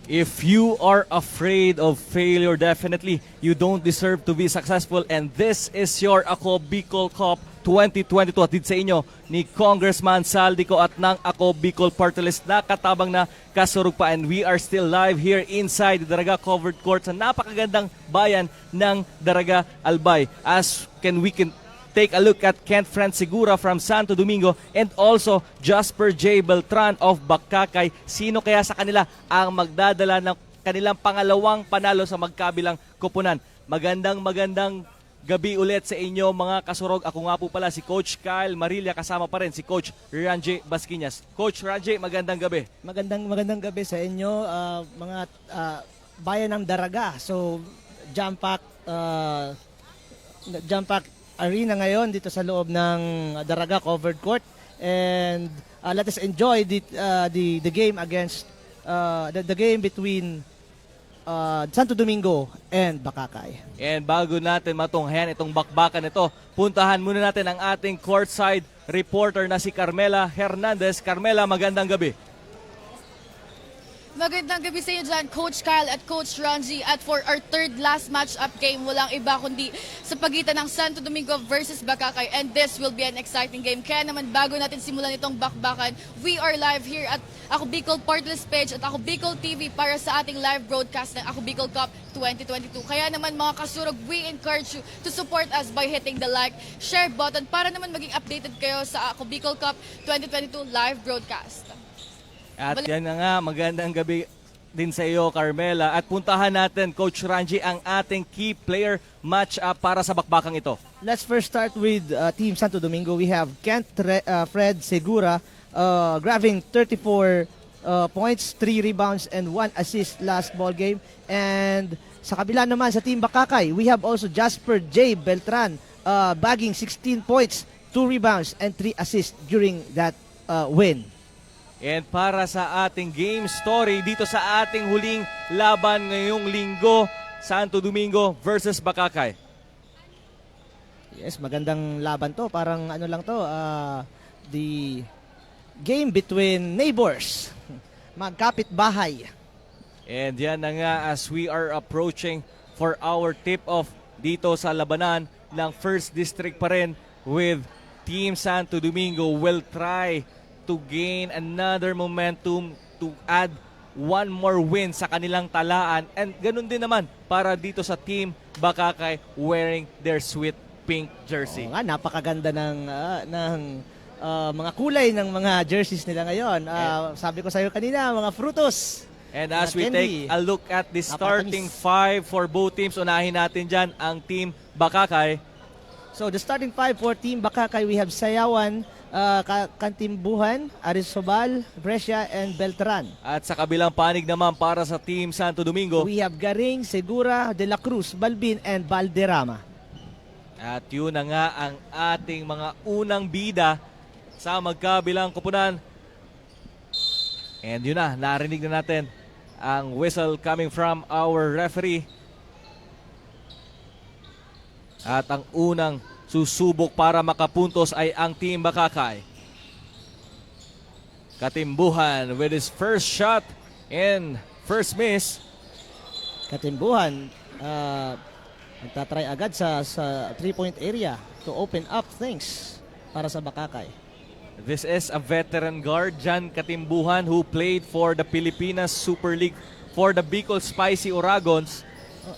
If you are afraid of failure, definitely you don't deserve to be successful. And this is your Ako Bicol Cup 2022. Atid sa inyo ni Congressman Saldico at ng Ako Bicol Party List na katabang na kasurug pa. And we are still live here inside the Daraga Covered Court sa napakagandang bayan ng Daraga Albay. As we can take a look at Kent Fran Segura from Santo Domingo and also Jasper J. Beltran of Bakakay. Sino kaya sa kanila ang magdadala ng kanilang pangalawang panalo sa magkabilang koponan? Magandang gabi ulit sa inyo mga kasurog. Ako nga po pala si Coach Kyle Marilla, kasama pa rin si Coach Ranjay Basquinas. Coach Ranjay, magandang gabi. Magandang gabi sa inyo mga bayan ng Daraga. So jump pack arena ngayon dito sa loob ng Daraga Covered Court, and let us enjoy the game against the game between Santo Domingo and Bakakay. And bago natin matunghayan itong bakbakan ito, puntahan muna natin ang ating courtside reporter na si Carmela Hernandez. Carmela, magandang gabi. Magandang gabi sa inyo dyan, Coach Kyle at Coach Ranji. At for our third last match-up game, walang iba kundi sa pagitan ng Santo Domingo versus Bakakay. And this will be an exciting game. Kaya naman bago natin simulan itong bakbakan, we are live here at Ako Bicol Portless page at Ako Bicol TV para sa ating live broadcast ng Ako Bicol Cup 2022. Kaya naman mga kasurog, we encourage you to support us by hitting the like, share button para naman maging updated kayo sa Ako Bicol Cup 2022 live broadcast. At yan na nga, magandang gabi din sa iyo, Carmela. At puntahan natin, Coach Ranji, ang ating key player match-up para sa bakbakang ito. Let's first start with Team Santo Domingo. We have Kent Fred Segura grabbing 34 points, 3 rebounds, and 1 assist last ball game. And sa kabila naman sa Team Bakakay, we have also Jasper J. Beltran bagging 16 points, 2 rebounds, and 3 assists during that win. And para sa ating game story dito sa ating huling laban ngayong linggo, Santo Domingo versus Bakakay. Yes, magandang laban to. Parang ano lang to, the game between neighbors. Magkapit-bahay. And yan na nga as we are approaching for our tip-off dito sa labanan ng First District pa rin with Team Santo Domingo will try to gain another momentum to add one more win sa kanilang talaan, and ganun din naman para dito sa Team Bakakay wearing their sweet pink jersey. Oo nga, napakaganda ng mga kulay ng mga jerseys nila ngayon. Sabi ko sa iyo kanina, mga frutos. And as we candy. take a look at the starting five for both teams, unahin natin dyan ang Team Bakakay. So the starting five for Team Bakakay, we have Sayawan, Kantimbuhan, Arisobal, Brescia, and Beltran. At sa kabilang panig naman para sa Team Santo Domingo, We have Garing, Segura, De La Cruz, Balbin, and Valderrama. at yun na nga ang ating mga unang bida sa magkabilang koponan. And yun na, narinig na natin ang whistle coming from our referee. At ang unang susubok para makapuntos ay ang Team Bakakay. Katimbuhan with his first shot and first miss. Katimbuhan, nagtatry agad sa 3-point area to open up things para sa Bakakay. This is a veteran guard, Jan Katimbuhan, who played for the Pilipinas Super League for the Bicol Spicy Oragons.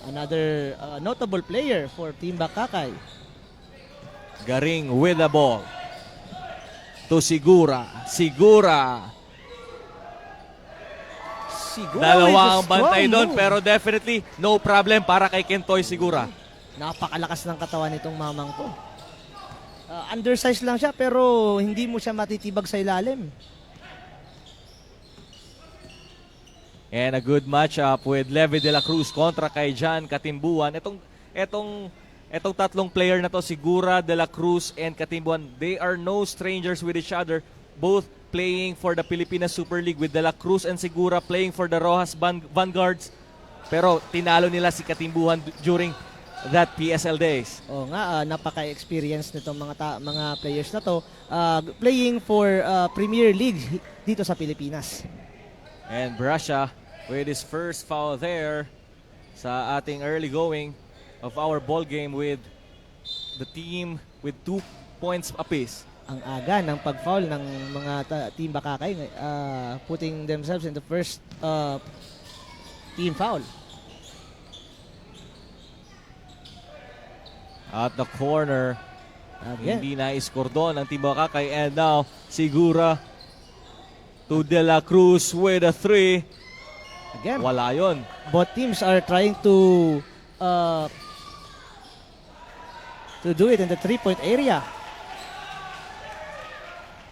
Another notable player for Team Bakakay. Garing with the ball to Segura. Segura. Dalawa ang bantay doon, pero definitely no problem para kay Kentoy Segura. Napakalakas ng katawan nitong mamang to. Undersized lang siya pero hindi mo siya matitibag sa ilalim. And a good matchup with Levi De La Cruz kontra kay Jan Katimbuhan. Etong tatlong player na to, Segura, De La Cruz, and Katimbuhan, they are no strangers with each other. Both playing for the Pilipinas Super League, with De La Cruz and Segura playing for the Rojas Vanguards. Pero tinalo nila si Katimbuhan during that PSL days. Oo nga, napaka-experience nitong mga players na to playing for Premier League dito sa Pilipinas. And Brescia with his first foul there sa ating early going of our ball game with the team with 2 points apiece. Ang aga ng pag-foul ng mga Team Bakakay, putting themselves in the first team foul. At the corner, Again. hindi na score doon ang Team Bakakay. And now, Sigura to De La Cruz with a 3. Again, Wala yun. both teams are trying to do it in the 3-point area.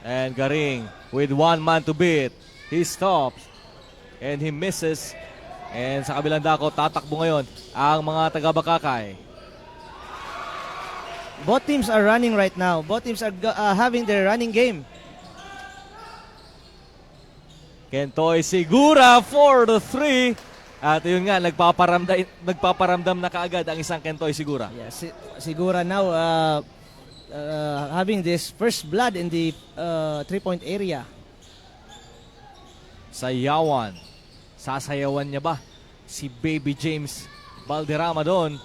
And Garing with 1 man to beat. He stops and he misses. And sa kabilang dako, tatakbo ngayon ang mga taga-Bakakay. Both teams are running right now. Both teams are having their running game. Kentoy Sigura for the 3. At yun nga, nagpaparamdam na kaagad ang isang Kentoy Sigura. Yeah, Sigura now having this first blood in the 3-point area. Sayawan. Sasayawan niya ba si Baby James Valderrama doon?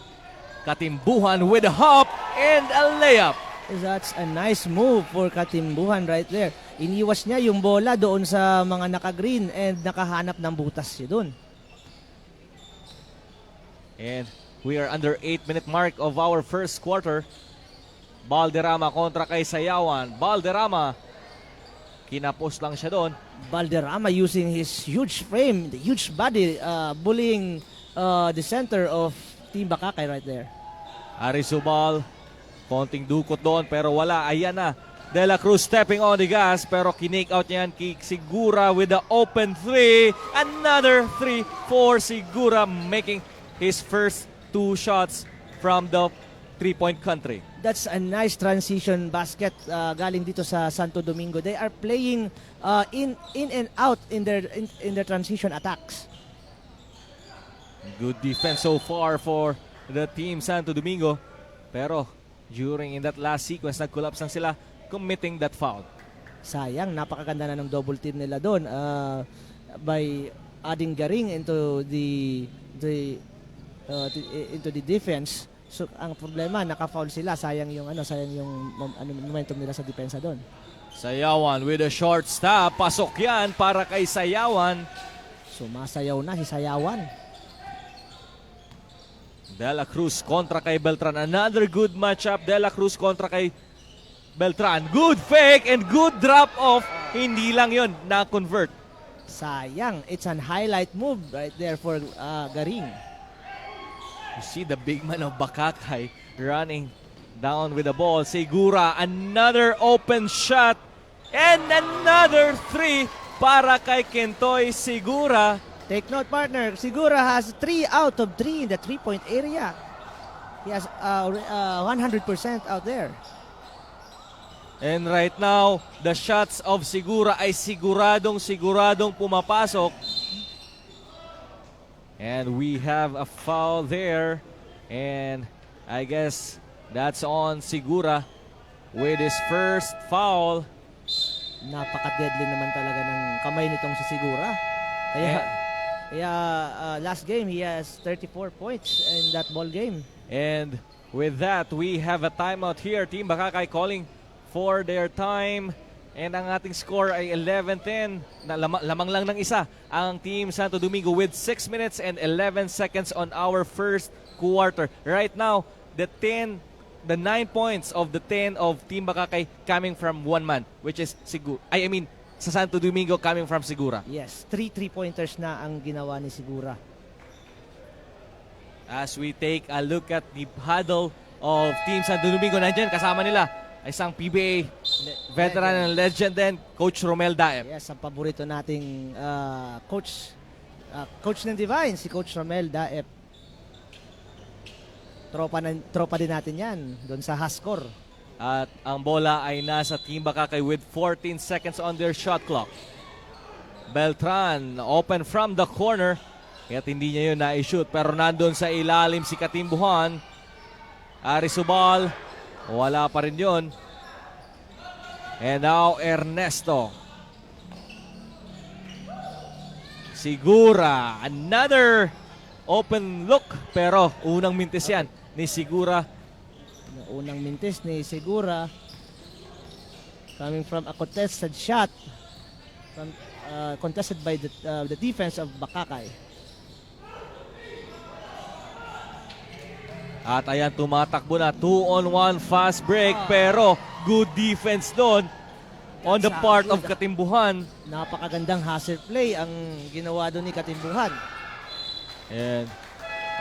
Katimbuhan with a hop and a layup. That's a nice move for Katimbuhan right there. Iniwas niya yung bola doon sa mga naka-green and nakahanap ng butas siya doon. And we are under 8-minute mark of our first quarter. Valderrama kontra kay Sayawan. Valderrama, kinapos lang siya doon. Valderrama using his huge frame, the huge body, bullying the center of Team Bakakay right there. Arizobal, konting dukot doon pero wala. Ayan na. De La Cruz stepping on the gas pero kinake out niyan kay Sigura with the open 3. Another 3 for Sigura, making his first 2 shots from the 3-point country. That's a nice transition basket galing dito sa Santo Domingo. They are playing in and out in their transition attacks. Good defense so far for the team Santo Domingo. Pero during in that last sequence, nag-collapse lang sila, committing that foul. Sayang, napakaganda na ng double team nila doon by adding Garing into the defense. So ang problema, naka-foul sila, sayang yung momentum nila sa depensa doon. Sayawan with a short stop. Pasok yan para kay Sayawan. Sumasayaw na si Sayawan. De La Cruz kontra kay Beltran. Another good matchup. De La Cruz kontra kay Beltran. Good fake and good drop off. Hindi lang yun, na-convert. Sayang, it's an highlight move right there for Garing. You see the big man of Bakakay running down with the ball. Sigura, another open shot and another 3 para kay Kentoy Sigura. Take note, partner, Sigura has 3 out of 3 in the 3-point area. He has 100% out there. And right now, the shots of Sigura ay siguradong pumapasok. And we have a foul there. And I guess that's on Sigura with his first foul. Napaka-deadly naman talaga ng kamay nitong si Sigura. Kaya last game, he has 34 points in that ball game. And with that, we have a timeout here. Team Bakakay calling for their time. And ang ating score ay 11-10. Lamang lang ng isa ang Team Santo Domingo with 6 minutes and 11 seconds on our first quarter. Right now, the 9 points of the 10 of Team Bakakay coming from one man, which is Sigura. I mean, sa Santo Domingo coming from Sigura. Yes, 3 3-pointers na ang ginawa ni Sigura. As we take a look at the huddle of Team Santo Domingo, nandyan kasama nila isang PBA veteran and legend din, Coach Romel Daep. Yes, ang paborito nating coach ng Divine, si Coach Romel Daep. Tropa din natin yan doon sa Hascor. At ang bola ay nasa Team Bakakay with 14 seconds on their shot clock. Beltran open from the corner. Kaya hindi niya yun na-shoot. Pero nandun sa ilalim si Katimbuhan. Arizobal. Wala pa rin yun. And now Ernesto. Sigura, another open look, pero unang mintis yan ni Sigura. Unang mintis ni Segura. Coming from a contested shot. Contested by the defense of Bakakay. At ayan, tumatakbo na. 2-on-1 fast break, pero good defense doon on the part of Katimbuhan. Napakagandang hustle play ang ginawa doon ni Katimbuhan. And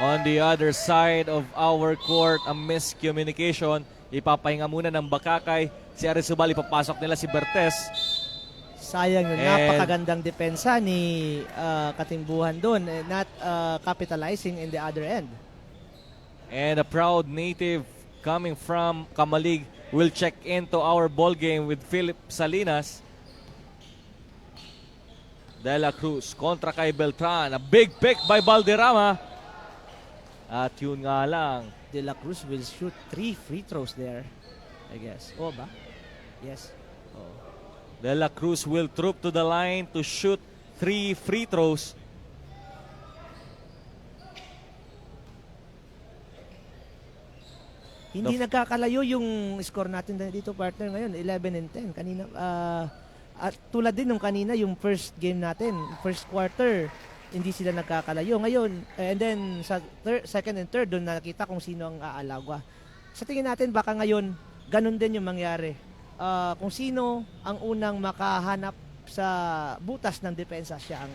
on the other side of our court, a miscommunication. Ipapahinga muna ng Bakakay. Si Arizobal, ipapasok nila si Bertes. Sayang yung And napakagandang depensa ni Katimbuhan doon. Not capitalizing in the other end. And a proud native coming from Kamalig will check into our ball game with Philip Salinas. De La Cruz kontra kay Beltran. A big pick by Valderrama. At yun nga lang. De La Cruz will shoot 3 free throws there, I guess. Oh ba? Yes. Oh. De La Cruz will troop to the line to shoot 3 free throws. Hindi nagkakalayo yung score natin dito, partner, ngayon. 11 and 10. Kanina, at tulad din nung kanina, yung first game natin, first quarter, hindi sila nagkakalayo. Ngayon, and then sa second and third, doon nakita kung sino ang aalagwa. Sa tingin natin, baka ngayon, ganun din yung mangyari. Kung sino ang unang makahanap sa butas ng depensa, siya ang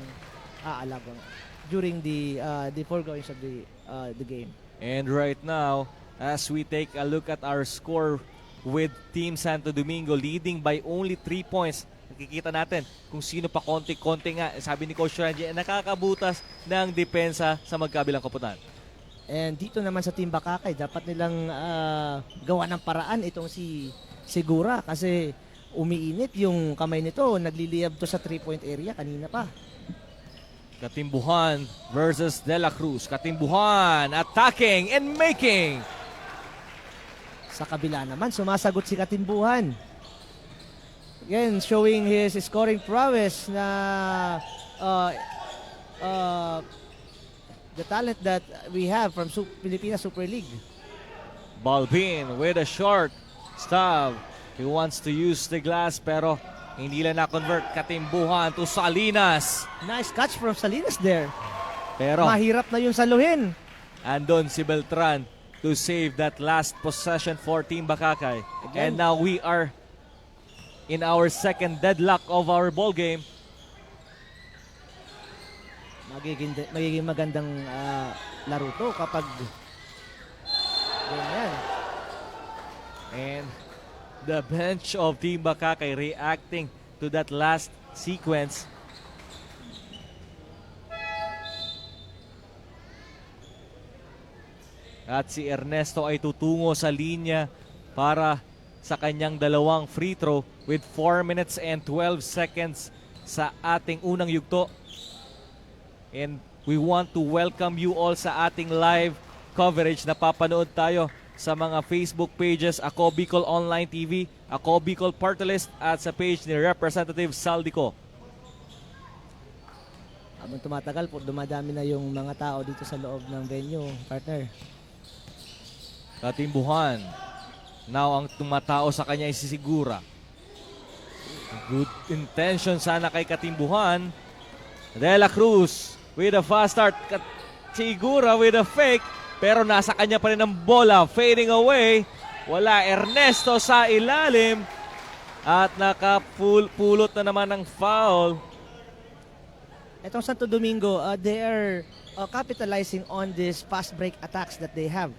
aalagwa during the foregoings of the game. And right now, as we take a look at our score with Team Santo Domingo leading by only 3 points, nakikita natin kung sino pa konti-konti nga. Sabi ni Coach Ranji, nakakabutas ng depensa sa magkabilang koponan. And dito naman sa Team Bakakay, dapat nilang gawa ng paraan itong si Segura kasi umiinit yung kamay nito. Nagliliyab to sa 3-point area kanina pa. Katimbuhan versus De La Cruz. Katimbuhan attacking and making. Sa kabila naman, sumasagot si Katimbuhan. Again, showing his scoring prowess na the talent that we have from Pilipinas Super League. Balbin with a short stab. He wants to use the glass pero hindi lang na-convert. Katimbuhan to Salinas. Nice catch from Salinas there. Pero mahirap na yung saluhin. andon si Beltran to save that last possession for Team Bakakay. And now we are in our second deadlock of our ball game. Magiging magandang laro to kapag ganyan. And the bench of Team Bakakay reacting to that last sequence. At si Ernesto ay tutungo sa linya para sa kanyang dalawang free throw with 4 minutes and 12 seconds sa ating unang yugto. And we want to welcome you all sa ating live coverage. Napapanood tayo sa mga Facebook pages, Ako Bicol Online TV, Ako Bicol Party List at sa page ni Representative Saldico. Habang tumatagal po, dumadami na yung mga tao dito sa loob ng venue, partner. Katimbuhan. Now ang tumatao sa kanya ay si Sigura. Good intention sana kay Katimbuhan. De La Cruz with a fast start. Sigura with a fake. Pero nasa kanya pa rin ang bola. Fading away. Wala Ernesto sa ilalim. At nakapulot na naman ng foul. Itong Santo Domingo, they are capitalizing on these fast break attacks that they have.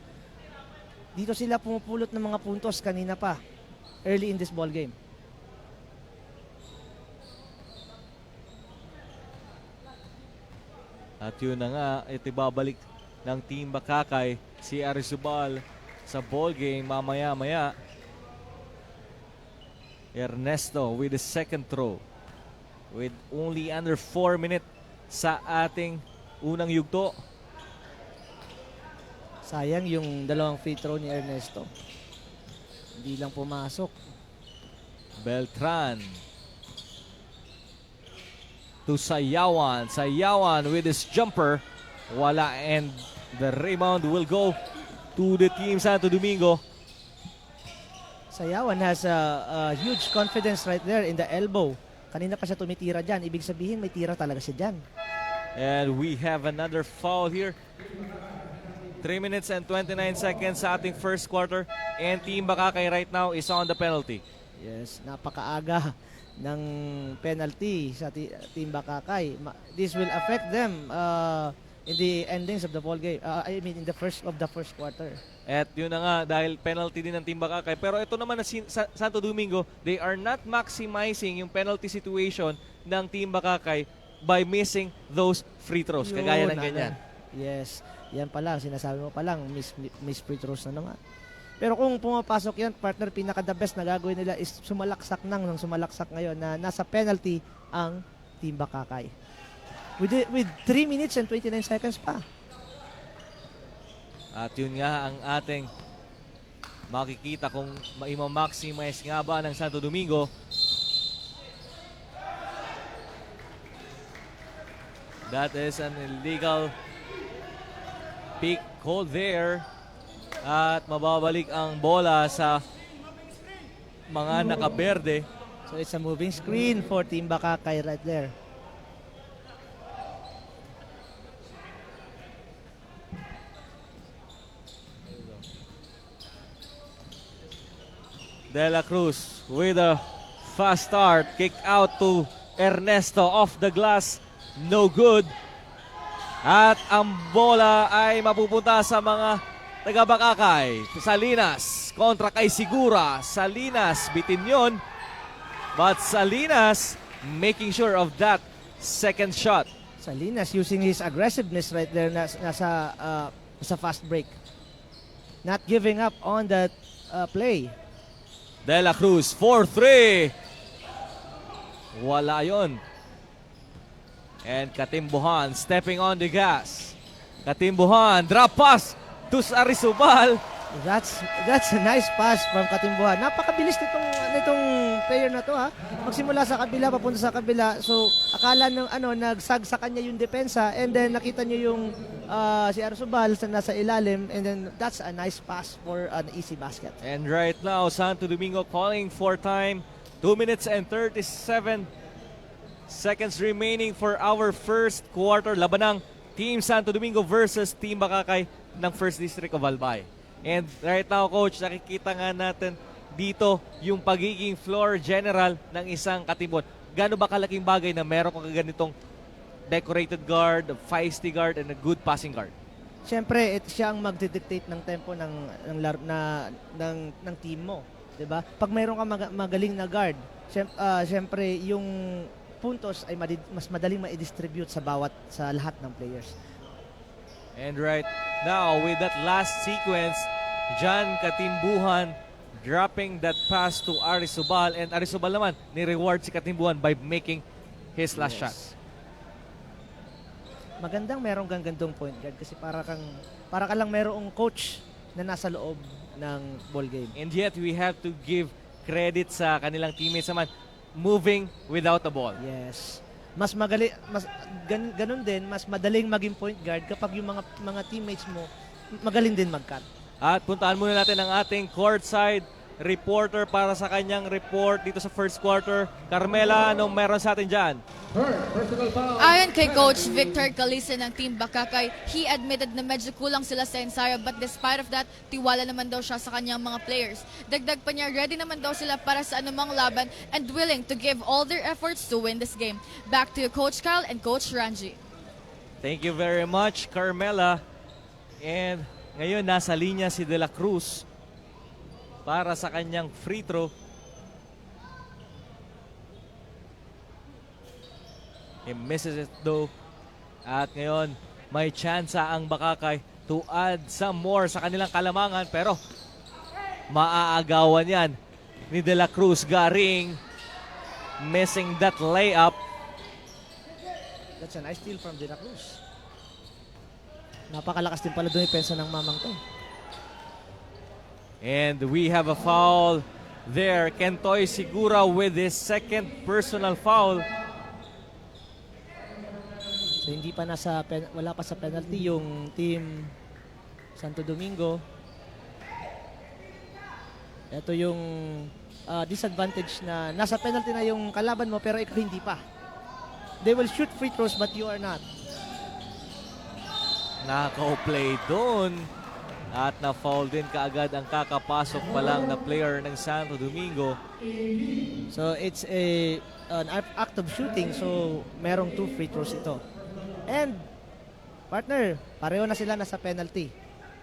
Dito sila pumupulot ng mga puntos kanina pa, early in this ball game. At yun na nga, itibabalik ng Team Bakakay si Arizobal sa ball game mamaya-maya. Ernesto with the second throw. With only under 4 minutes sa ating unang yugto. Sayang yung dalawang free throw ni Ernesto. Hindi lang pumasok. Beltran. to Sayawan. Sayawan with his jumper. Wala, and the rebound will go to the team Santo Domingo. Sayawan has a huge confidence right there in the elbow. Kanina pa siya tumitira dyan. Ibig sabihin, may tira talaga siya dyan. And we have another foul here. 3 minutes and 29 seconds sa ating first quarter. And Team Bakakay right now is on the penalty. Yes, napakaaga ng penalty sa Team Bakakay. This will affect them in the endings of the ball game. I mean, in the first quarter. At yun na nga, dahil penalty din ng Team Bakakay. Pero ito naman na Santo Domingo, they are not maximizing yung penalty situation ng Team Bakakay by missing those free throws. Kagaya ng ganyan. Yes, yan pa lang. Sinasabi mo pa lang, miss free throws na naman. Pero kung pumapasok yan, partner, pinaka-the best na gagawin nila is sumalaksak sumalaksak ngayon na nasa penalty ang Team Bakakay. With 3 minutes and 29 seconds pa. At yun nga ang ating makikita kung ma-maximize nga ba ng Santo Domingo. That is an illegal pick called there. At mababalik ang bola sa mga nakaberde. So it's a moving screen for Team Bakakay right there. De La Cruz with a fast start. Kick out to Ernesto off the glass. No good. At ang bola ay mapupunta sa mga taga-Bakakay. Salinas kontra kay Sigura. Salinas bitin yun. But Salinas making sure of that second shot. Salinas using his aggressiveness right there nasa fast break. Not giving up on that play. De La Cruz, 4-3. Wala yun. And Katimbuhan stepping on the gas. Katimbuhan, drop pass to Arisubal. That's a nice pass from Katimbuhan. Napakabilis nitong player na to, ha. Magsimula sa kabila, papunta sa kabila. So, akala ng nagsag sa kanya yung depensa, and then nakita niyo yung si Arisubal nasa ilalim, and then that's a nice pass for an easy basket. And right now, Santo Domingo calling for time. 2 minutes and 37 seconds remaining for our first quarter. Laban ng Team Santo Domingo versus Team Bakakay ng First District of Albay. And right now, Coach, nakikita nga natin dito yung pagiging floor general ng isang katimbon. Gaano ba kalaking bagay na meron kang ganitong decorated guard, feisty guard, and a good passing guard? Siyempre, siya ang magdidictate ng tempo ng team mo, 'di ba? Pag mayroon ka magaling na guard, siyempre yung puntos ay mas madaling ma-distribute sa lahat ng players. And right now, with that last sequence, John Katimbuhan dropping that pass to Arisubal, and Arisubal naman ni-reward si Katimbuhan by making his last shot. Magandang merong gandong point guard kasi para ka lang merong coach na nasa loob ng ball game. And yet we have to give credit sa kanilang teammates naman moving without the ball. Yes. Ganun din, mas madaling maging point guard kapag yung mga teammates mo magaling din mag-cut. At puntaan muna natin ang ating courtside reporter para sa kanyang report dito sa first quarter. Carmela, anong meron sa atin dyan? Ayon kay Coach Victor Calisa ng Team Bakakay, he admitted na medyo kulang sila sa ensayo, but despite of that, tiwala naman daw siya sa kanyang mga players. Dagdag pa niya, ready naman daw sila para sa anumang laban and willing to give all their efforts to win this game. Back to you, Coach Kyle and Coach Ranji. Thank you very much, Carmela. And ngayon, nasa linya si De La Cruz para sa kanyang free throw. He misses it though. At ngayon, may tsansa ang Bakakay to add some more sa kanilang kalamangan. Pero maaagawan yan ni De La Cruz. Garing missing that layup. That's a nice steal from De La Cruz. Napakalakas din pala doon yung pensa ng mamang to. And we have a foul there. Kentoy Sigura with his second personal foul. So hindi pa wala pa sa penalty yung team Santo Domingo. Ito yung disadvantage na nasa penalty na yung kalaban mo pero ikaw hindi pa. They will shoot free throws but you are not. Naka-play doon. At na-foul din kaagad ang kakapasok pa lang na player ng Santo Domingo. So it's an act of shooting, so merong 2 free throws ito. And partner, pareho na sila nasa penalty.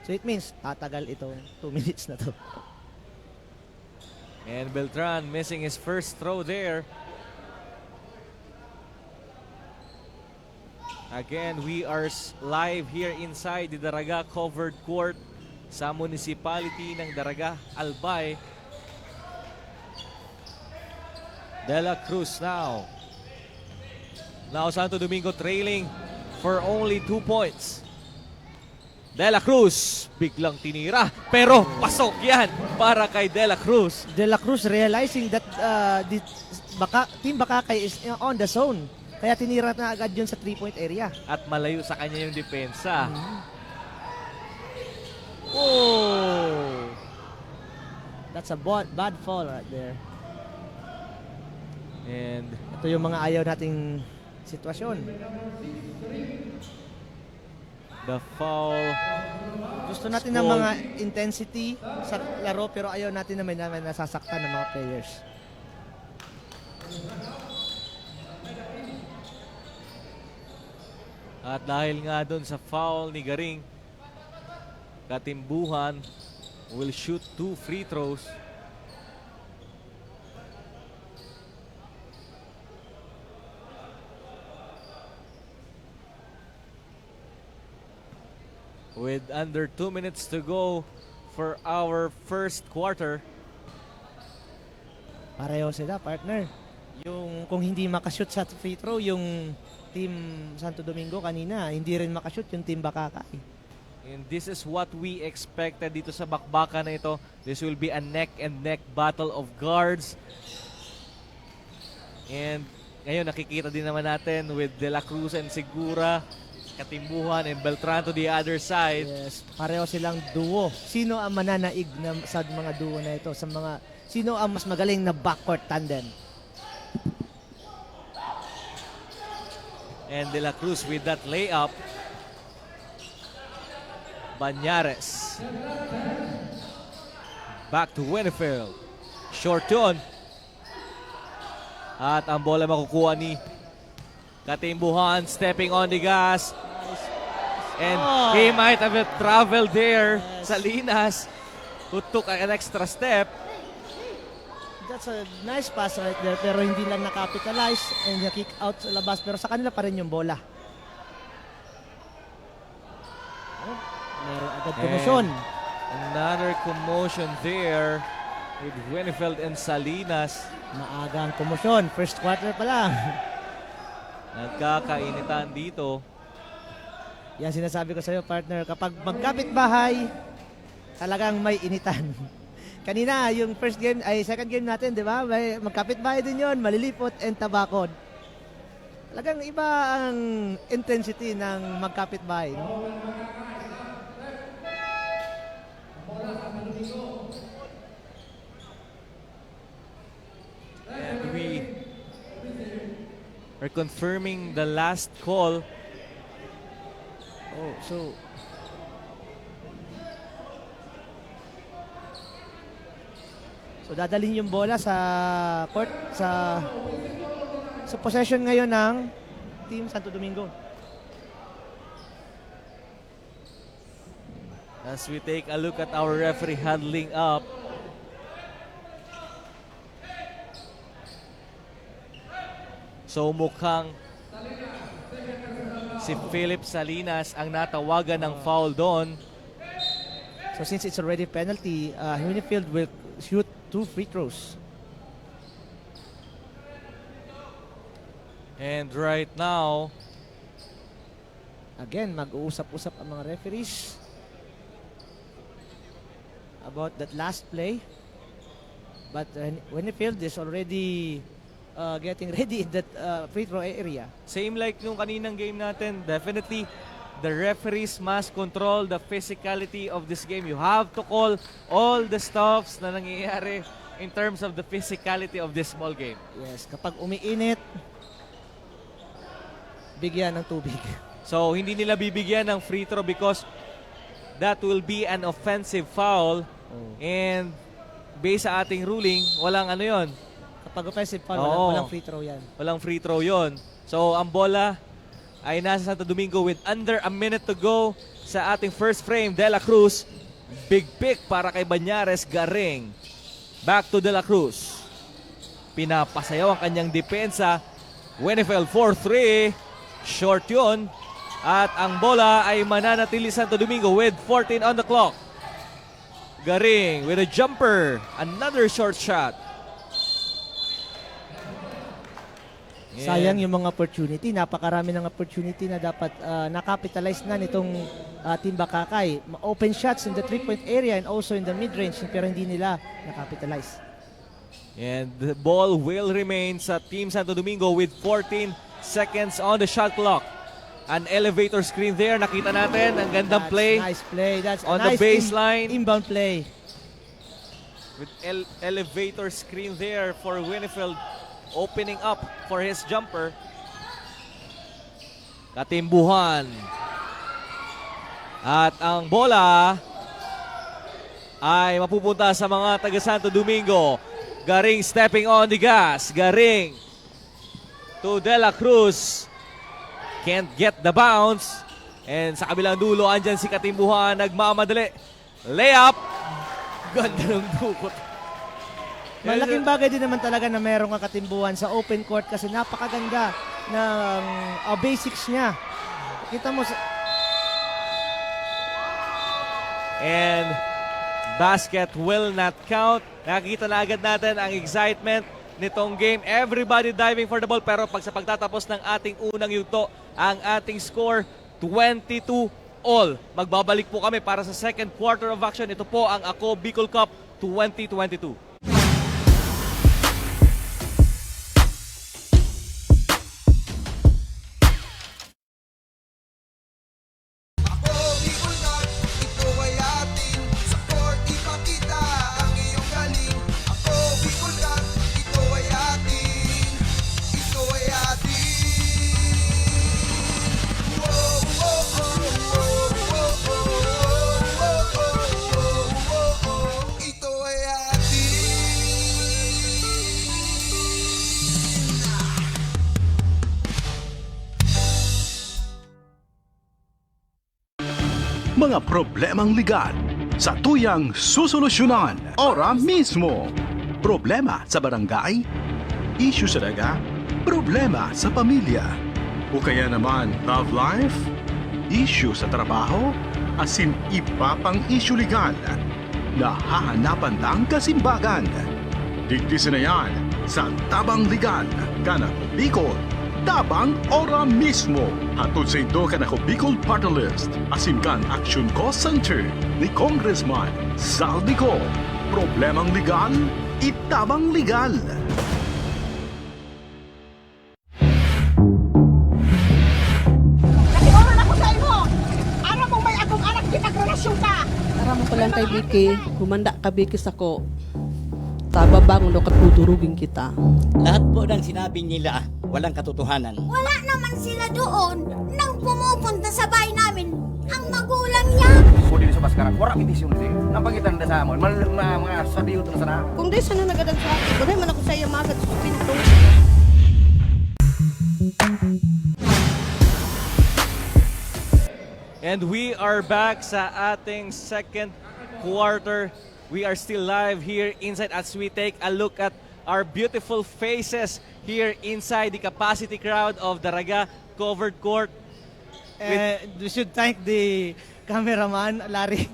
So it means tatagal itong 2 minutes na to. And Beltran missing his first throw there. Again, we are live here inside the Daraga covered court sa municipality ng Daraga, Albay. De La Cruz now. Now Santo Domingo trailing for only 2 points. De La Cruz biglang tinira pero pasok yan para kay De La Cruz. De La Cruz realizing that Team Bakakay is on the zone. Kaya tinira na agad yun sa 3-point area. At malayo sa kanya yung depensa. Oh! That's a bad fall right there. And ito yung mga ayaw nating sitwasyon. the foul. Gusto natin ng mga intensity sa laro pero ayaw natin na may nasasaktan ng mga players. At dahil nga doon sa foul ni Garing, Katimbuhan will shoot 2 free throws. With under 2 minutes to go for our first quarter. Pareho sila, partner. Yung kung hindi makashoot sa free throw, yung Team Santo Domingo kanina, hindi rin makashoot yung Team Bakakay. And this is what we expected dito sa bakbakan na ito. This will be a neck and neck battle of guards. And ngayon nakikita din naman natin with De La Cruz and Segura, Katimbuhan and Beltran to the other side. Yes, pareho silang duo. Sino ang mananaig na sa mga duo na ito? Sino ang mas magaling na backcourt tandem? And De La Cruz with that layup. Banyares. Back to Winfield. Short yun. At ang bola makukuha ni Katimbuhan stepping on the gas. And he might have traveled there. Salinas, who took an extra step. That's a nice pass right there pero hindi lang nakapitalize and kick out sa labas pero sa kanila pa rin yung bola. Meron agad commotion. Another commotion there with Winfield and Salinas. Maagang commotion. First quarter pa lang. Nagkakainitan dito. Yan sinasabi ko sa iyo, partner. Kapag magkapit bahay, talagang may initan. Kanina, yung second game natin, di ba? Magkapit bahay din yon, malilipot and tabakod. Talagang iba ang intensity ng magkapit bahay. No? And we are confirming the last call. Oh, so dadalhin yung bola sa court sa possession ngayon ng Team Santo Domingo. As we take a look at our referee huddling up. So mukhang si Philip Salinas ang natawagan ng foul doon. So since it's already penalty, Winfield will shoot 2 free throws. And right now, again, mag-uusap-usap ang mga referees about that last play. But Winfield is already getting ready in that free throw area. Same like nung kaninang game natin, definitely the referees must control the physicality of this game. You have to call all the stuffs na nangyayari in terms of the physicality of this ball game. Yes, kapag umiinit, bigyan ng tubig. So hindi nila bibigyan ng free throw because that will be an offensive foul. And based sa ating ruling, walang ano yon. Kapag offensive foul, Oo. walang free throw yan. Walang free throw yon. So ang bola ay nasa Santo Domingo with under a minute to go sa ating first frame. De La Cruz, big pick para kay Banyares Garing. Back to De La Cruz. Pinapasayaw ang kanyang depensa. Winifeld 4-3. Short yun. At ang bola ay mananatili Santo Domingo with 14 on the clock. Garing with a jumper. Another short shot. Sayang yung mga opportunity. Napakarami ng opportunity na dapat nakapitalize na nitong Team Bakakay. Open shots in the 3-point area and also in the mid-range pero hindi nila nakapitalize. And the ball will remain sa Team Santo Domingo with 14 seconds on the shot clock. An elevator screen there. Nakita natin. Ang gandang play. Nice play. That's on a the nice baseline. inbound play. With elevator screen there for Winifeld opening up for his jumper. Katimbuhan. At ang bola ay mapupunta sa mga taga Santo Domingo. Garing stepping on the gas. Garing to De La Cruz. Can't get the bounce. And sa kabilang dulo, andyan si Katimbuhan. Nagmamadali. Layup. Ganda ng dukot. Malaking bagay din naman talaga na merong katimbuhan sa open court kasi napakaganda ng basics niya. Kita mo And basket will not count. Nakikita na agad natin ang excitement nitong game. Everybody diving for the ball. Pero pag sa pagtatapos ng ating unang yugto, ang ating score 22 all. Magbabalik po kami para sa second quarter of action. Ito po ang Ako Bicol Cup 2022. Mga problemang legal sa tuyang susolusyonan ora mismo. Problema sa barangay, issue sa daga, problema sa pamilya. O kaya naman love life, issue sa trabaho, asin iba pang issue legal. Nahahanapan lang kasimbagan. Digdisin na yan sa Tabang Legal, Kanako Bicol. Tabang ora mismo. Hatod sa ito Kanako Bicol Party List. Asin kan Action Cost Center ni Congressman Saldico. Problemang legal, itabang legal. Nag-oral ako sa imo. Aram mo may akong anak pinagrelasyon ka. Aram mo lang kay Vicky, humanda ka Vicky sako. Tababangon o katudurugin kita. Lahat po ng sinabi nila, walang katotohanan. Wala naman sila doon nang pumupunta sa bahay namin ang magulang niya. Pwede sa Baskara, wala itisyon siya. Nampagitan na sa amon, mga sabiho ito na sana. Kung di sana nagadag sa akin, kunay man ako sa iyo magad sa pinto. And we are back sa ating second quarter. We are still live here inside as we take a look at our beautiful faces here inside the capacity crowd of Daraga Covered Court. And we should thank the cameraman, Larry.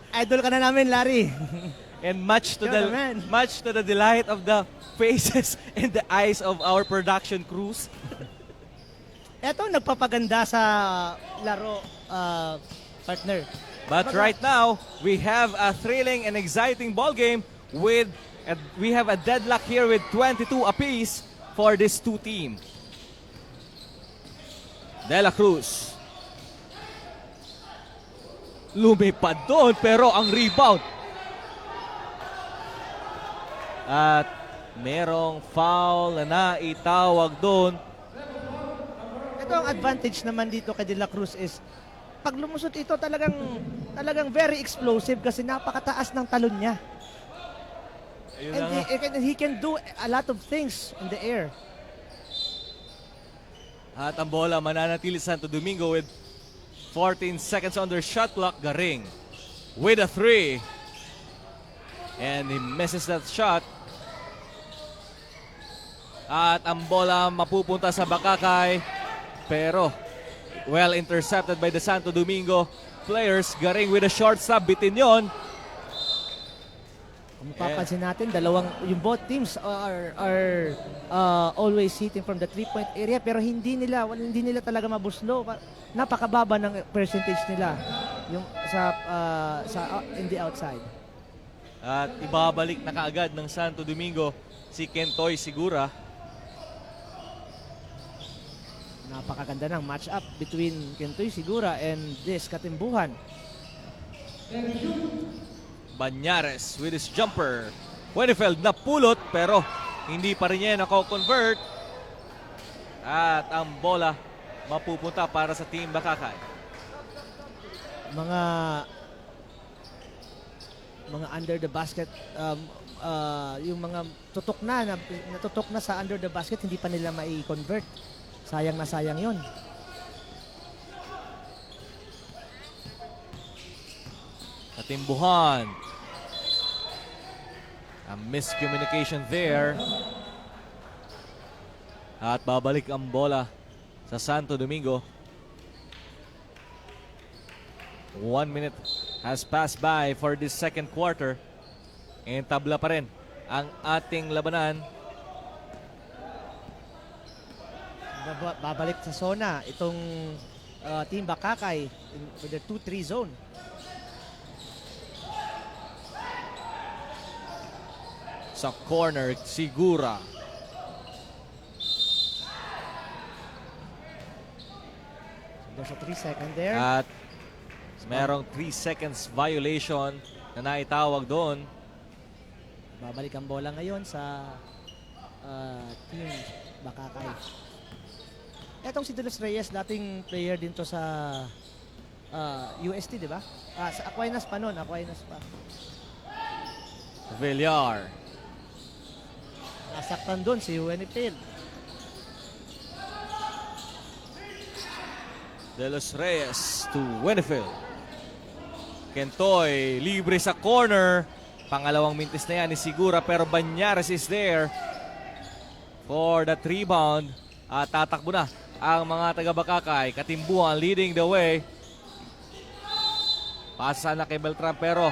Idol ka na namin, Larry. And much to Sure, man. the delight of the faces and the eyes of our production crews. Eto, nagpapaganda sa laro, partner. But right now, we have a thrilling and exciting ball game with And we have a deadlock here with 22 apiece for these two teams. De La Cruz. Lumipad doon pero ang rebound. At merong foul na naitawag doon. Ito ang advantage naman dito kay De La Cruz is pag lumusot ito talagang very explosive kasi napakataas ng talon niya. Ayun And na nga. he can do a lot of things in the air. At ang bola mananatili Santo Domingo with 14 seconds on their shot clock. Garing with a 3. And he misses that shot. At ang bola mapupunta sa Bakakay. Pero well intercepted by the Santo Domingo players. Garing with a short stop. Bitin yon. Kung mapapansin natin, yung both teams are always hitting from the 3-point area pero hindi nila talaga mabuslo. Napakababa ng percentage nila yung in the outside. At ibabalik na kaagad ng Santo Domingo si Kentoy Sigura. Napakaganda ng match-up between Kentoy Sigura and this Katimbuhan. Banyares with his jumper. Winifeld napulot pero hindi pa rin niya nako-convert. At ang bola mapupunta para sa Team Bakakay. Mga under the basket yung mga natutok na sa under the basket hindi pa nila mai-convert. Sayang na sayang 'yon. Katimbuhan. A miscommunication there. At babalik ang bola sa Santo Domingo. 1 minute has passed by for this second quarter. And tabla pa rin ang ating labanan. Babalik sa zona itong Team Bakakay with the 2-3 zone. Sa corner, Sigura. There's a 3-second there. At merong 3 seconds violation na naitawag doon. Babalik ang bola ngayon sa Team Bakakay. Etong si De Los Reyes, dating player din to sa UST, di ba? Sa Aquinas pa noon, Aquinas pa. Villar. Nasaktan doon si Winifred. De Los Reyes to Winfield. Kentoy, libre sa corner. Pangalawang mintis na yan ni Sigura pero Banyares is there for that rebound. At tatakbo na ang mga taga-Bakakay. Katimbuhan leading the way. Pasa na kay Beltran pero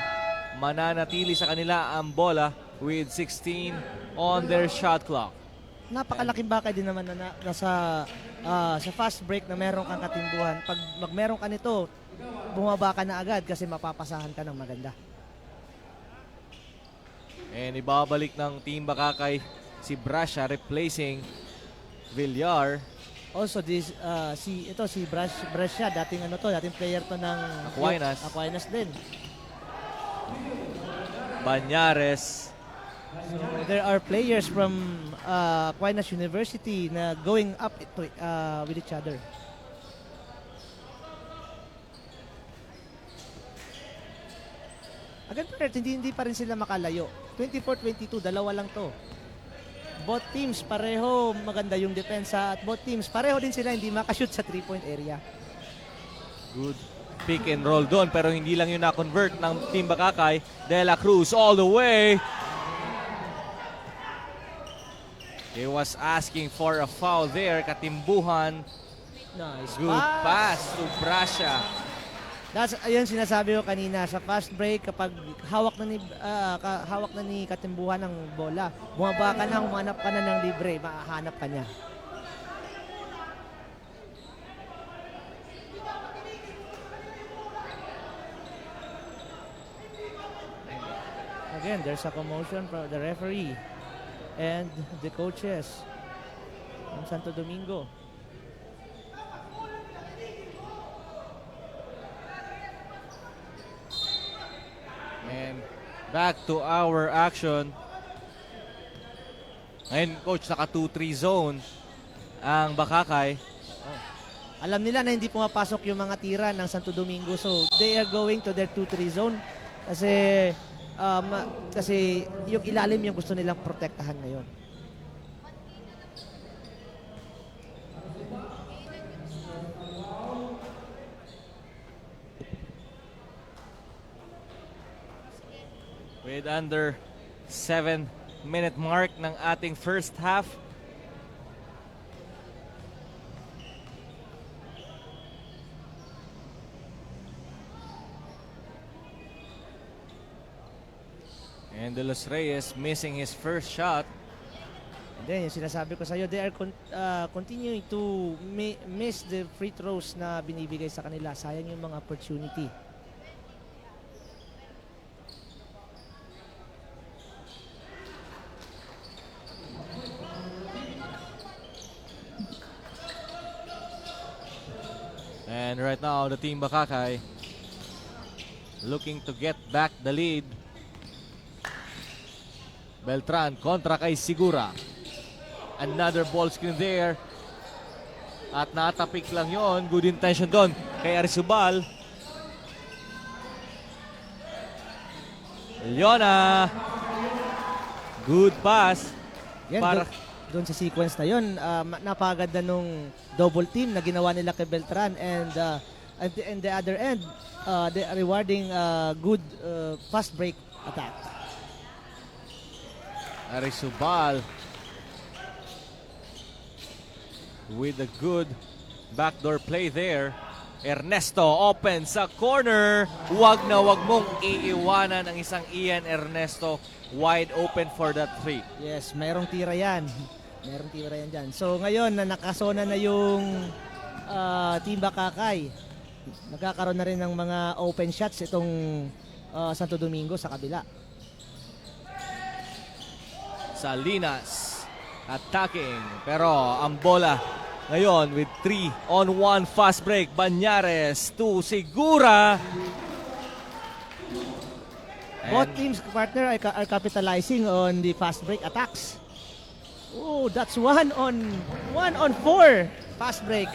mananatili sa kanila ang bola with 16 on their shot clock. Napakalaking bakay din naman na sa fast break na meron kang Katimbuhan. Pag meron ka nito, bumaba ka na agad kasi mapapasahan ka ng maganda. And ibabalik ng Team Bakakay si Brasha replacing Villar. Also si Brasha, dating player to ng Aquinas din. Banyares. So, there are players from Aquinas University na going up with each other. Agad pa rin, hindi pa rin sila makalayo. 24-22, dalawa lang to. Both teams pareho maganda yung depensa at both teams pareho din sila hindi makashoot sa 3-point area. Good pick and roll doon pero hindi lang yun na-convert ng Team Bakakay. De La Cruz all the way. He was asking for a foul there. Katimbuhan. Nice Good pass to Brasha. Ayun sinasabi ko kanina sa fast break kapag hawak na ni Katimbuhan ng bola, bumaba ka na, humanap ka na ng libre, mahahanap ka niya. again, there's a commotion from the referee and the coaches from Santo Domingo. And back to our action. Ngayon, coach, naka 2-3 zone ang Bakakay. Alam nila na hindi pumapasok yung mga tira ng Santo Domingo, so they are going to their 2-3 zone kasi yung ilalim yung gusto nilang protektahan ngayon. With under 7-minute mark ng ating first half. And De Los Reyes missing his first shot. And then, yung sinasabi ko sa iyo, they are continuing to miss the free throws na binibigay sa kanila. Sayang yung mga opportunity. And right now, the team Bakakay looking to get back the lead. Beltran kontra kay Sigura. Another ball screen there. At natapik lang yon. Good intention doon kay Arizubal. Leona. Good pass. Yan, Para doon sa sequence na yun, napaganda nung double team na ginawa nila kay Beltran, and the other end, they are rewarding good fast break attack. Arizubal with a good backdoor play there. Ernesto open sa corner. Wag na wag mong iiwanan ang isang Ian Ernesto. Wide open for that three. Yes, mayroong tira yan. Mayroong tira yan dyan. So ngayon, na nakasona na yung Team Bakakay, nagkakaroon na rin ng mga open shots itong Santo Domingo sa kabila. Salinas attacking, pero ang bola ngayon with 3-on-1 fast break. Banyares to Sigura. Both teams, partner, are capitalizing on the fast break attacks. Oh, that's 1-on-4 fast break.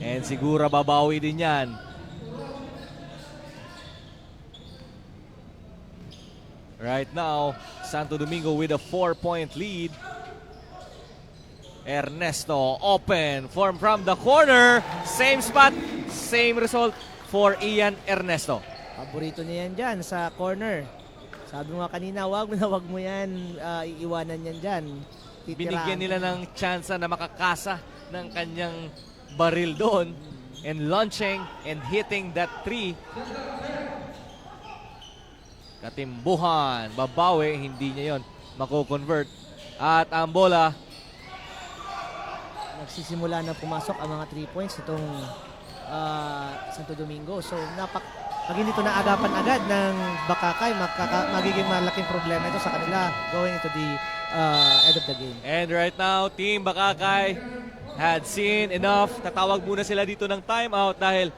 And Sigura babawi din yan. Right now, Santo Domingo with a 4-point lead. Ernesto open from the corner. Same spot, same result for Ian Ernesto. Paborito niya yan dyan sa corner. Sabi mo nga kanina, wag mo yan, iiwanan yan dyan. Binigyan nila ng chance na makakasa ng kanyang baril doon. And launching and hitting that three. Katimbuhan, babawi, hindi niya yon mako-convert. At ang bola, nagsisimula na pumasok ang mga 3 points itong Santo Domingo. So pag hindi ito naagapan agad ng Bakakay, magiging malaking problema ito sa kanila going into the end of the game. and right now, Team Bakakay had seen enough. Tatawag muna sila dito ng timeout dahil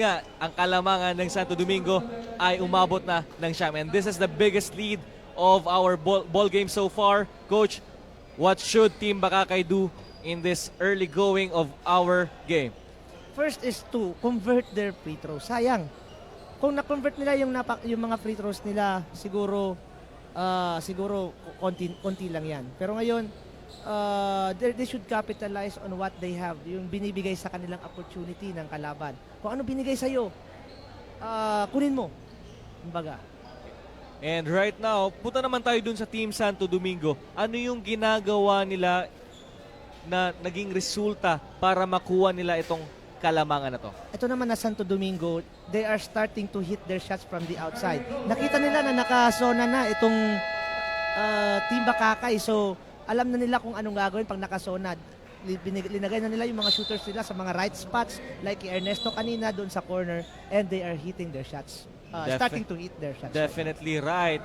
nga ang kalamangan ng Santo Domingo ay umabot na ng siyam. And this is the biggest lead of our ball game so far. Coach, what should Team Bakakay do in this early going of our game? First is to convert their free throws. Sayang. Kung na-convert nila yung mga free throws nila, siguro konti lang yan. Pero ngayon, they should capitalize on what they have, yung binibigay sa kanilang opportunity ng kalaban. Kung ano binigay sa'yo, kunin mo. Kumbaga. And right now, punta naman tayo dun sa Team Santo Domingo. Ano yung ginagawa nila na naging resulta para makuha nila itong kalamangan na to? Ito naman na Santo Domingo, they are starting to hit their shots from the outside. Nakita nila na nakasona na itong Team Bakakay. So, alam na nila kung anong gagawin pag nakasona. Linagay na nila yung mga shooters nila sa mga right spots like Ernesto kanina doon sa corner, and they are hitting their shots. starting to eat their shots. Definitely right.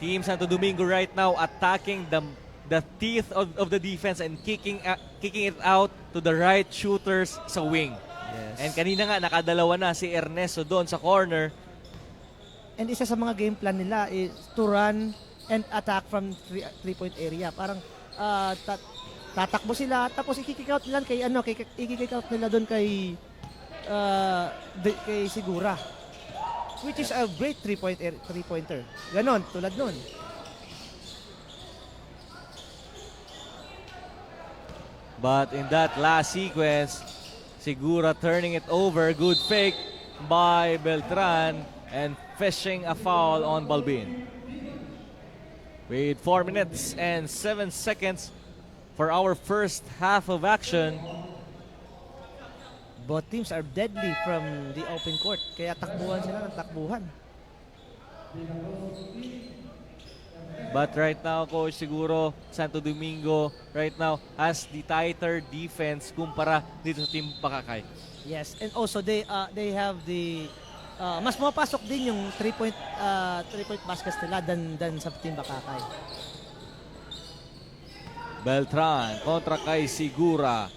Team Santo Domingo right now attacking the teeth of the defense and kicking it out to the right shooters sa wing. Yes. And kanina nga nakadalawa na si Ernesto doon sa corner. And isa sa mga game plan nila is to run and attack from three-point area. Parang tatakbo sila tapos i-kick out nila nila doon kay Segura. Which is a great three-pointer. Ganon, tulad nun. But in that last sequence, Segura turning it over. Good fake by Beltran and fishing a foul on Balbin. With 4 minutes and 7 seconds for our first half of action. Both teams are deadly from the open court. Kaya takbuhan sila ng takbuhan. But right now, Coach, siguro Santo Domingo right now has the tighter defense kumpara dito sa Team Bakakay. Yes, and also they have the mas mapasok din yung three-point baskets nila than sa Team Bakakay. Beltran kontra kay Segura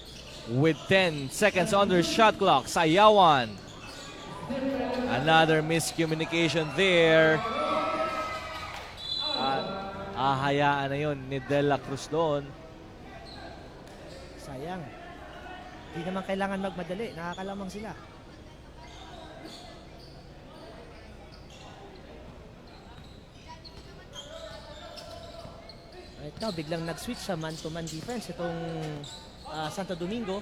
with 10 seconds on their shot clock. Sayawan. Another miscommunication there. Ahayaan na yun ni De La Cruz doon. Sayang. Hindi naman kailangan magmadali. Nakakalamang sila. Right now, biglang nag-switch sa man-to-man defense itong Santo Domingo.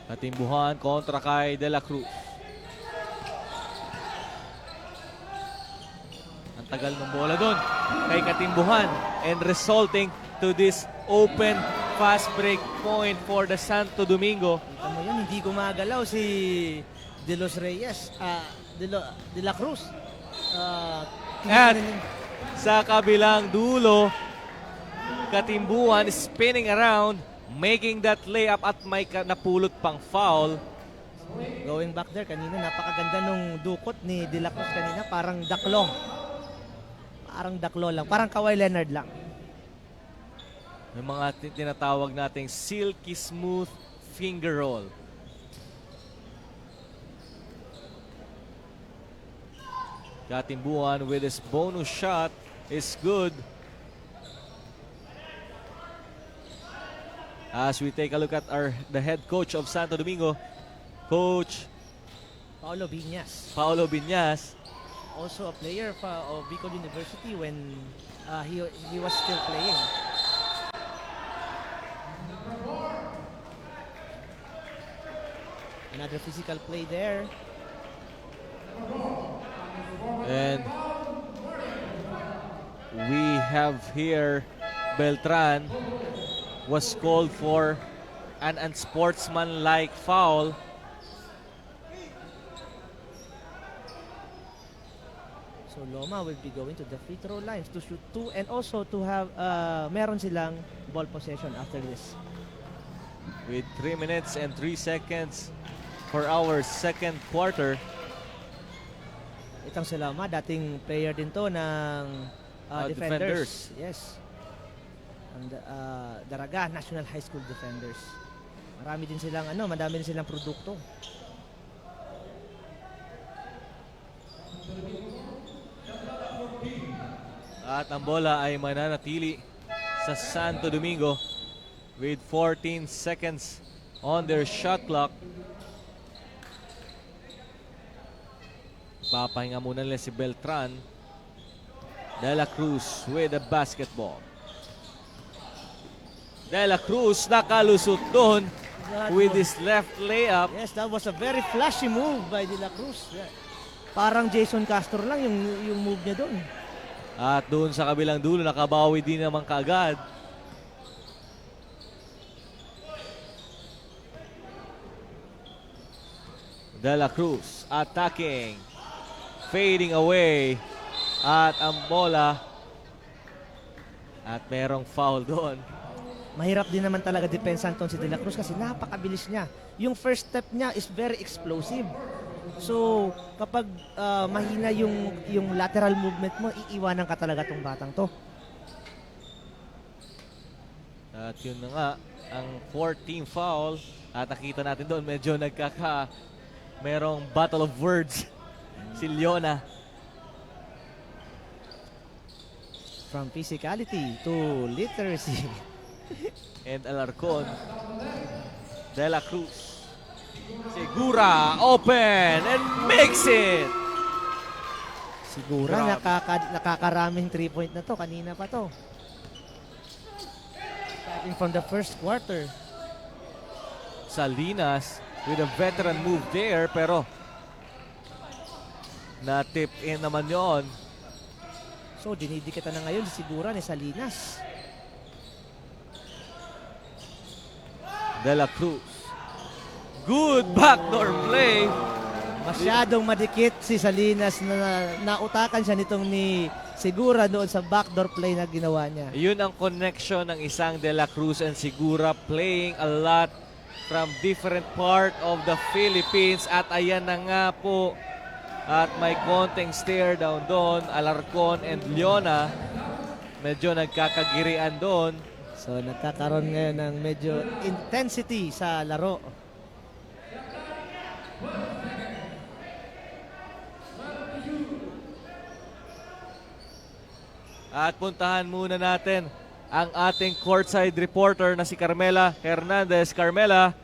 Katimbuhan kontra kay De La Cruz. Ang tagal ng bola doon kay Katimbuhan and resulting to this open fast break point for the Santo Domingo. Kita mo yun, hindi gumagalaw si De Los Reyes, De La Cruz. At sa kabilang dulo, Katimbuhan spinning around, making that layup at may napulot pang foul. Going back there, kanina napakaganda nung dukot ni De La Cruz kanina, parang daklo. Parang daklo lang, parang Kawhi Leonard lang. May mga tinatawag nating silky smooth finger roll. Katimbuhan with his bonus shot is good. As we take a look at the head coach of Santo Domingo, Coach Paolo Viñas. Paolo Viñas. Also a player of Bicol University when he was still playing. Another physical play there. And we have here Beltran was called for an unsportsmanlike foul. So Loma will be going to the free throw lines to shoot 2 and also to have meron silang ball possession after this. With 3 minutes and 3 seconds for our second quarter. Itong si Loma, dating player din to ng Defenders. Yes. And Daraga National High School Defenders. Marami din silang produkto. At ang bola ay mananatili sa Santo Domingo with 14 seconds on their shot clock. Papahinga muna nila si Beltran. De La Cruz with the basketball. De La Cruz nakalusot doon with his left layup. Yes, that was a very flashy move by De La Cruz. Yeah. Parang Jason Castro lang yung move niya doon. At doon sa kabilang dulo, nakabawi din naman kaagad. De La Cruz attacking. Fading away. At ang bola. At merong foul doon. Mahirap din naman talaga depensan si De La Cruz kasi napakabilis niya. Yung first step niya is very explosive. So, kapag mahina yung lateral movement mo, iiwanan ka talaga tong batang to. At yun na nga, ang 4th team foul. At nakita natin doon, medyo merong battle of words si Leona. From physicality to literacy. And Alarcon. De La Cruz. Segura, open, and makes it! Siguro nakakaraming 3-point na to. Kanina pa to. Starting from the first quarter. Salinas with a veteran move there, pero na-tip in naman yon. So, dinidikitan na ngayon si Sigura ni Salinas. De La Cruz. Good backdoor play. Masyadong madikit si Salinas na nautakan siya nitong ni Sigura doon sa backdoor play na ginawa niya. Yun ang connection ng isang De La Cruz and Segura, playing a lot from different part of the Philippines. At ayan na nga po. At may konting stare down doon. Alarcon and Leona medyo nagkakagirian doon. So nagkakaroon ngayon ng medyo intensity sa laro. At puntahan muna natin ang ating courtside reporter na si Carmela Hernandez. Carmela.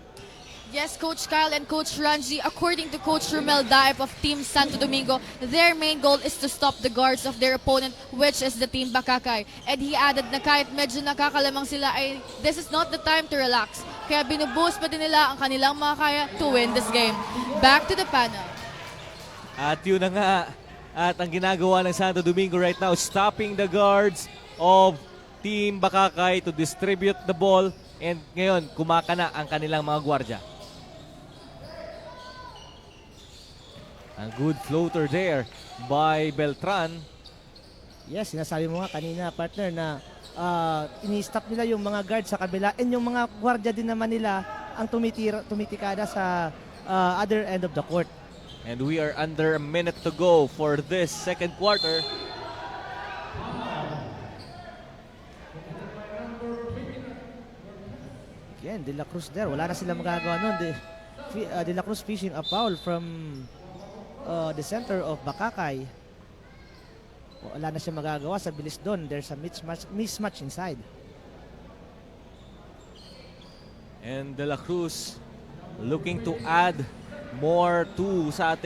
Yes, Coach Kyle and Coach Ranji, according to Coach Romel Daep of Team Santo Domingo, their main goal is to stop the guards of their opponent, which is the Team Bakakay. And he added na kahit medyo nakakalamang sila, ay this is not the time to relax. Kaya binuboost pa din nila ang kanilang mga kaya to win this game. Back to the panel. At yun na nga. At ang ginagawa ng Santo Domingo right now, stopping the guards of Team Bakakay to distribute the ball. And ngayon, kumakana ang kanilang mga gwardya. A good floater there by Beltran. Yes, sinasabi mo nga kanina, partner, na ini-stop nila yung mga guard sa kabila and yung mga gwardya din naman nila ang tumitikada sa other end of the court. And we are under a minute to go for this second quarter. Again, De La Cruz there. Wala na sila magagawa nun. De La Cruz fishing a foul from the center of Bakakay. Wala na siya magagawa sa bilis doon. There's a mismatch inside. And De La Cruz looking to add more to sa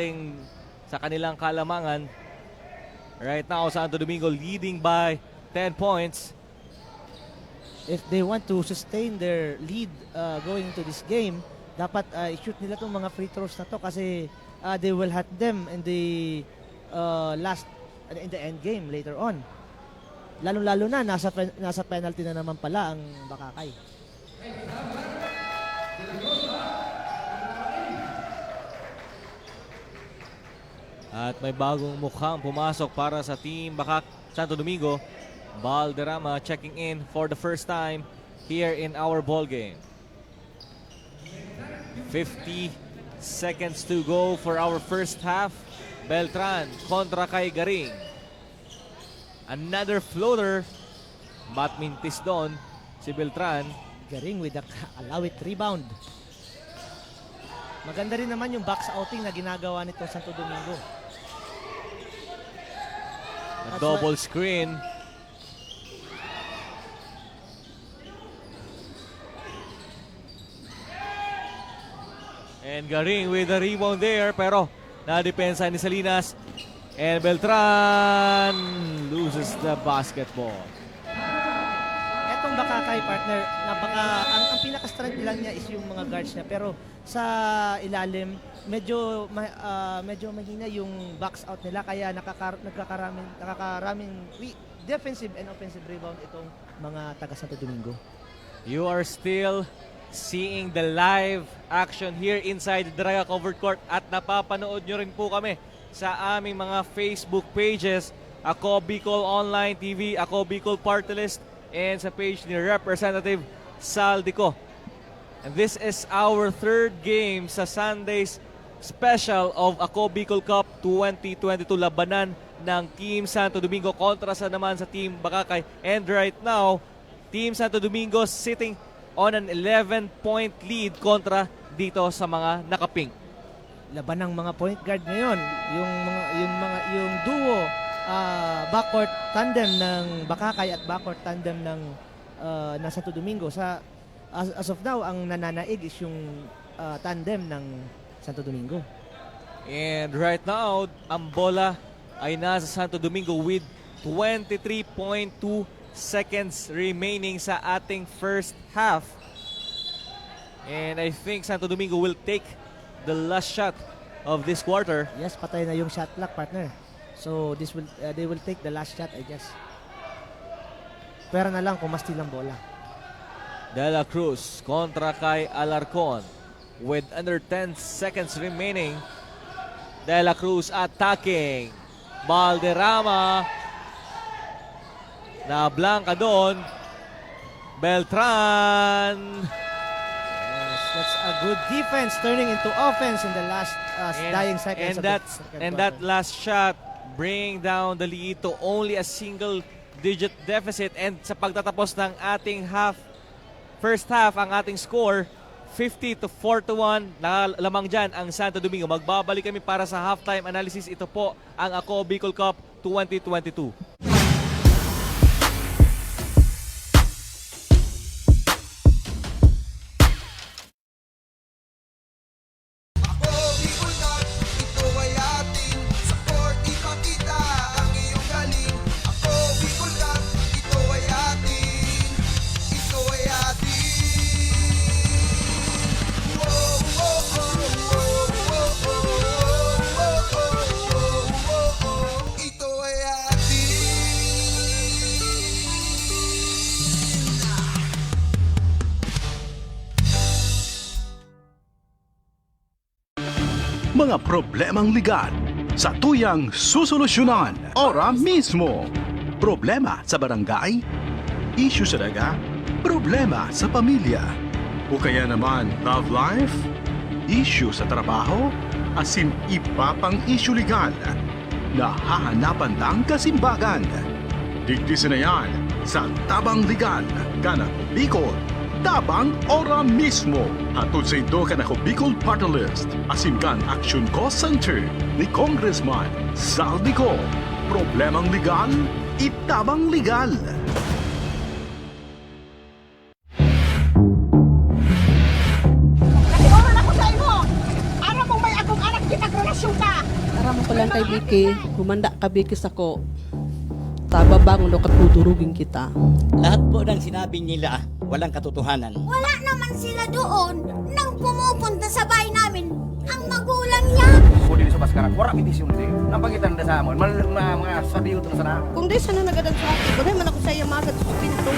kanilang kalamangan. Right now, Santo Domingo leading by 10 points. If they want to sustain their lead going into this game, dapat i-shoot nila itong mga free throws na to kasi they will hurt them in the in the end game later on. Lalo-lalo na nasa penalty na naman pala ang Bakakay. At may bagong mukhang pumasok para sa team Santo Domingo. Balderrama checking in for the first time here in our ball game. 50 seconds to go for our first half. Beltran kontra kay Garing. Another floater. Matmintis doon si Beltran. Garing with the allowed rebound. Maganda rin naman yung box outing na ginagawa nito Santo Domingo. A double screen. And Garing with the rebound there, pero na-depensa ni Salinas. And Beltran loses the basketball. Etong Bakakay, partner, ang pinaka-strength lang niya is yung mga guards niya. Pero sa ilalim, medyo mahina yung box out nila. Kaya nakakaraming defensive and offensive rebound itong mga taga Santo Domingo. You are still seeing the live action here inside the Draya Covered Court at napapanood nyo rin po kami sa aming mga Facebook pages, Ako Bicol Online TV, Ako Bicol Party List, and sa page ni Representative Saldico. And this is our third game sa Sunday's special of Ako Bicol Cup 2022, labanan ng Team Santo Domingo kontra sa naman sa Team Bakakay. And right now, Team Santo Domingo sitting on an 11-point lead kontra dito sa mga nakapink. Laban ng mga point guard ngayon, yung duo backcourt tandem ng Bakakay at backcourt tandem ng Santo Domingo. As of now, ang nananaig is yung tandem ng Santo Domingo. And right now, ang bola ay nasa Santo Domingo with 23.2 seconds remaining sa ating first half. And I think Santo Domingo will take the last shot of this quarter. Yes, patay na yung shot clock, partner. So they will take the last shot, I guess. Pera na lang kung mastil ang bola. De La Cruz kontra kay Alarcon with under 10 seconds remaining. De La Cruz attacking. Valderrama na blanca doon. Beltran. Yes, that's a good defense turning into offense in the last dying seconds of the second that quarter. last shot bring down the lead to only a single digit deficit. And sa pagtatapos ng ating first half, ang ating score 50-41, lamang dyan ang Santo Domingo. Magbabalik kami para sa halftime analysis. Ito po ang Ako Bicol Cup 2022. Mga problemang legal sa tuyang susolusyonan ora mismo. Problema sa barangay, issue sa daga, problema sa pamilya. O kaya naman love life, issue sa trabaho, asin iba pang issue legal na hahanapan ng kasimbagan. Digdisin na yan sa Tabang Legal, Kanako Bicol. Tabang ora mismo. Hatod sa ito Kanako Bicol Party List. Asimkan Action Cost Center ni Congressman Saldico. Problemang legal, itabang legal. Nagsimulan ako sa imo! Aram mo may akong anak kinagrelasyon ka! Aram ko lang kay Vicky, humanda ka Vicky sako. Tababang no katudurugin kita. Lahat po ng sinabi nila, walang katotohanan. Wala naman sila doon nang pumupunta sa bahay namin ang magulang niya. Kung sa Baskaran, wala kitis yung nang pangitan na sa amon. Mga sabiyo ito na sana. Kung di sana nagadan sa akin, kunay man ako sa iya magad sa pinto.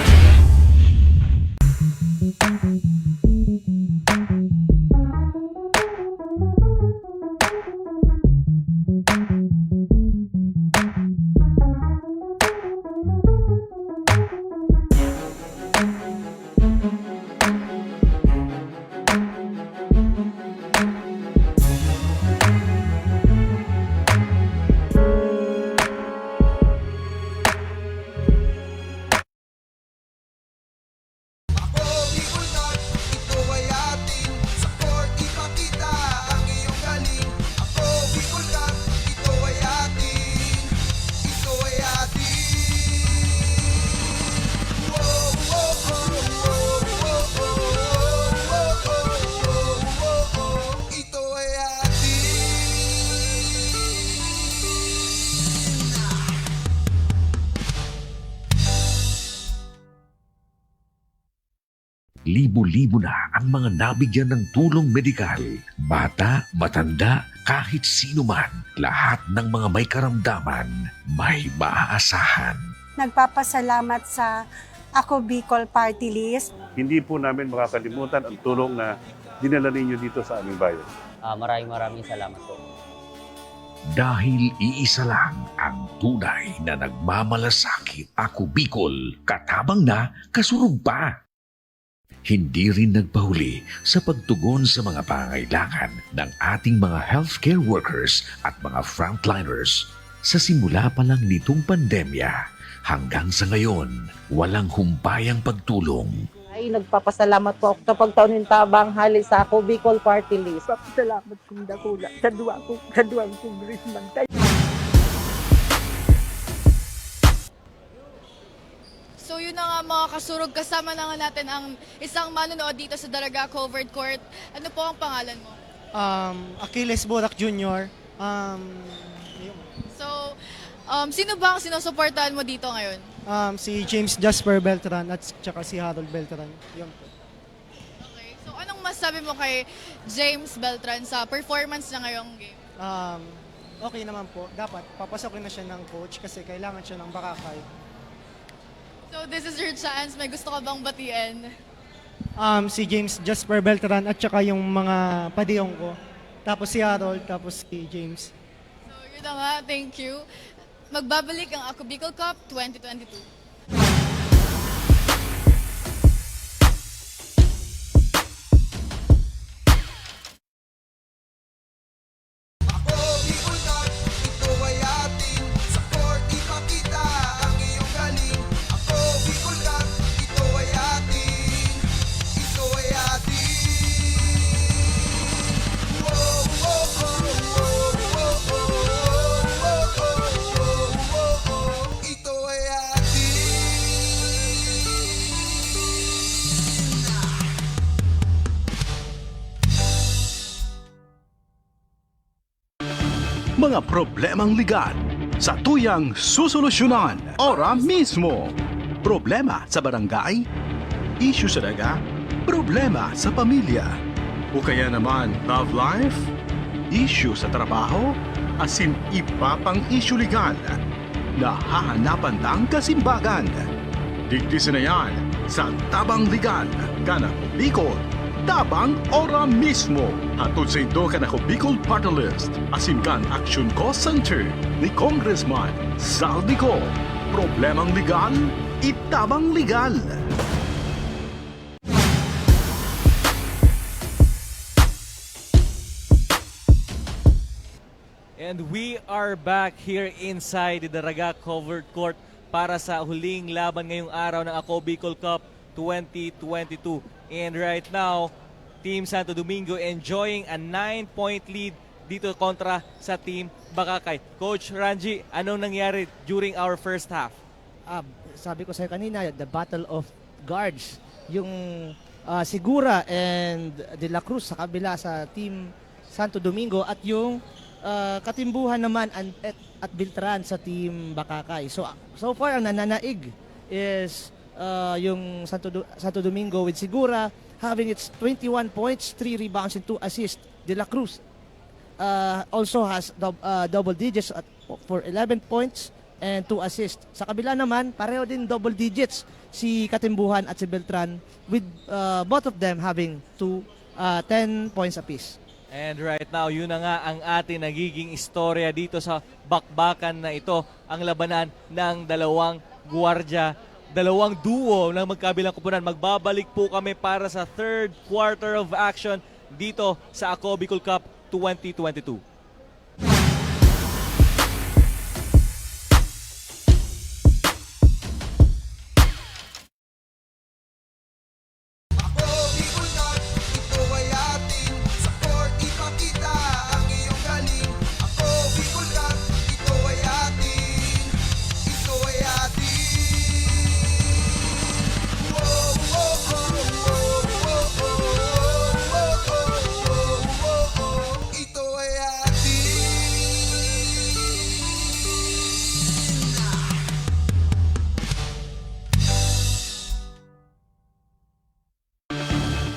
Libo-libo na ang mga nabigyan ng tulong medikal. Bata, matanda, kahit sino man, lahat ng mga may karamdaman, may maaasahan. Nagpapasalamat sa Ako Bicol Party List. Hindi po namin makakalimutan ang tulong na dinala ninyo dito sa aming bayan. Maraming salamat po. Dahil iisa lang ang tunay na nagmamalasakit. Ako Bicol, katabang na, kasurog pa. hindi rin nagpahuli sa pagtugon sa mga pangailangan ng ating mga healthcare workers at mga frontliners. Sa simula pa lang nitong pandemya, hanggang sa ngayon, walang humpayang pagtulong. Ay, nagpapasalamat po ako sa pagtaon ng tabang hali sa ako Bicol Party List. Salamat kong dakula sa duwang congressman. So yun na nga mga kasurog, kasama na nga natin ang isang manonood dito sa Daraga Covered Court. Ano po ang pangalan mo? Achilles Borak Jr. So, sino ba ang sinusuportahan mo dito ngayon? Si James Jasper Beltran at saka si Harold Beltran. Yun po. Okay, so anong masabi mo kay James Beltran sa performance niya ngayong game? Okay naman po. Dapat papasokin na siya ng coach kasi kailangan siya ng bakakay. So this is your chance. May gusto ka bang batiin? Si James Jasper Beltran at saka yung mga padiyong ko. Tapos si Harold, tapos si James. So yun na nga, thank you. Magbabalik ang Ako Bicol Cup 2022. Mga problemang legal sa tuyang susolusyonan ora mismo. Problema sa barangay, issue sa daga, problema sa pamilya. O kaya naman love life, issue sa trabaho, asin iba pang issue legal. Nahahanapan ng kasimbagan. Digdisin na yan sa Tabang Legal, Kanako Bicol. Tabang ora mismo. Atod sa ito Kanako Bicol Party List. Asimkan Action Cost Center ni Congressman Saldico. Problemang legal, itabang legal. And we are back here inside the Daraga Covered Court para sa huling laban ngayong araw ng Ako Bicol Cup 2022. And right now, Team Santo Domingo enjoying a 9-point lead dito kontra sa Team Bakakay. Coach Ranji, anong nangyari during our first half? Sabi ko sa'yo kanina, the battle of guards. Yung Segura and De La Cruz sa kabila sa Team Santo Domingo at yung katimbuhan naman at Beltran sa Team Bakakay. So far, ang nananaig is yung Santo Domingo with Segura having its 21 points, 3 rebounds and 2 assists. De La Cruz also has double digits for 11 points and 2 assists. Sa kabila naman, pareho din double digits si Katimbuhan at si Beltran with both of them having 10 points apiece. And right now, yun na nga ang ating nagiging istorya dito sa bakbakan na ito, ang labanan ng dalawang gwardiya, dalawang duo ng magkabilang kupunan. Magbabalik po kami para sa third quarter of action dito sa Ako Bicol Cup 2022.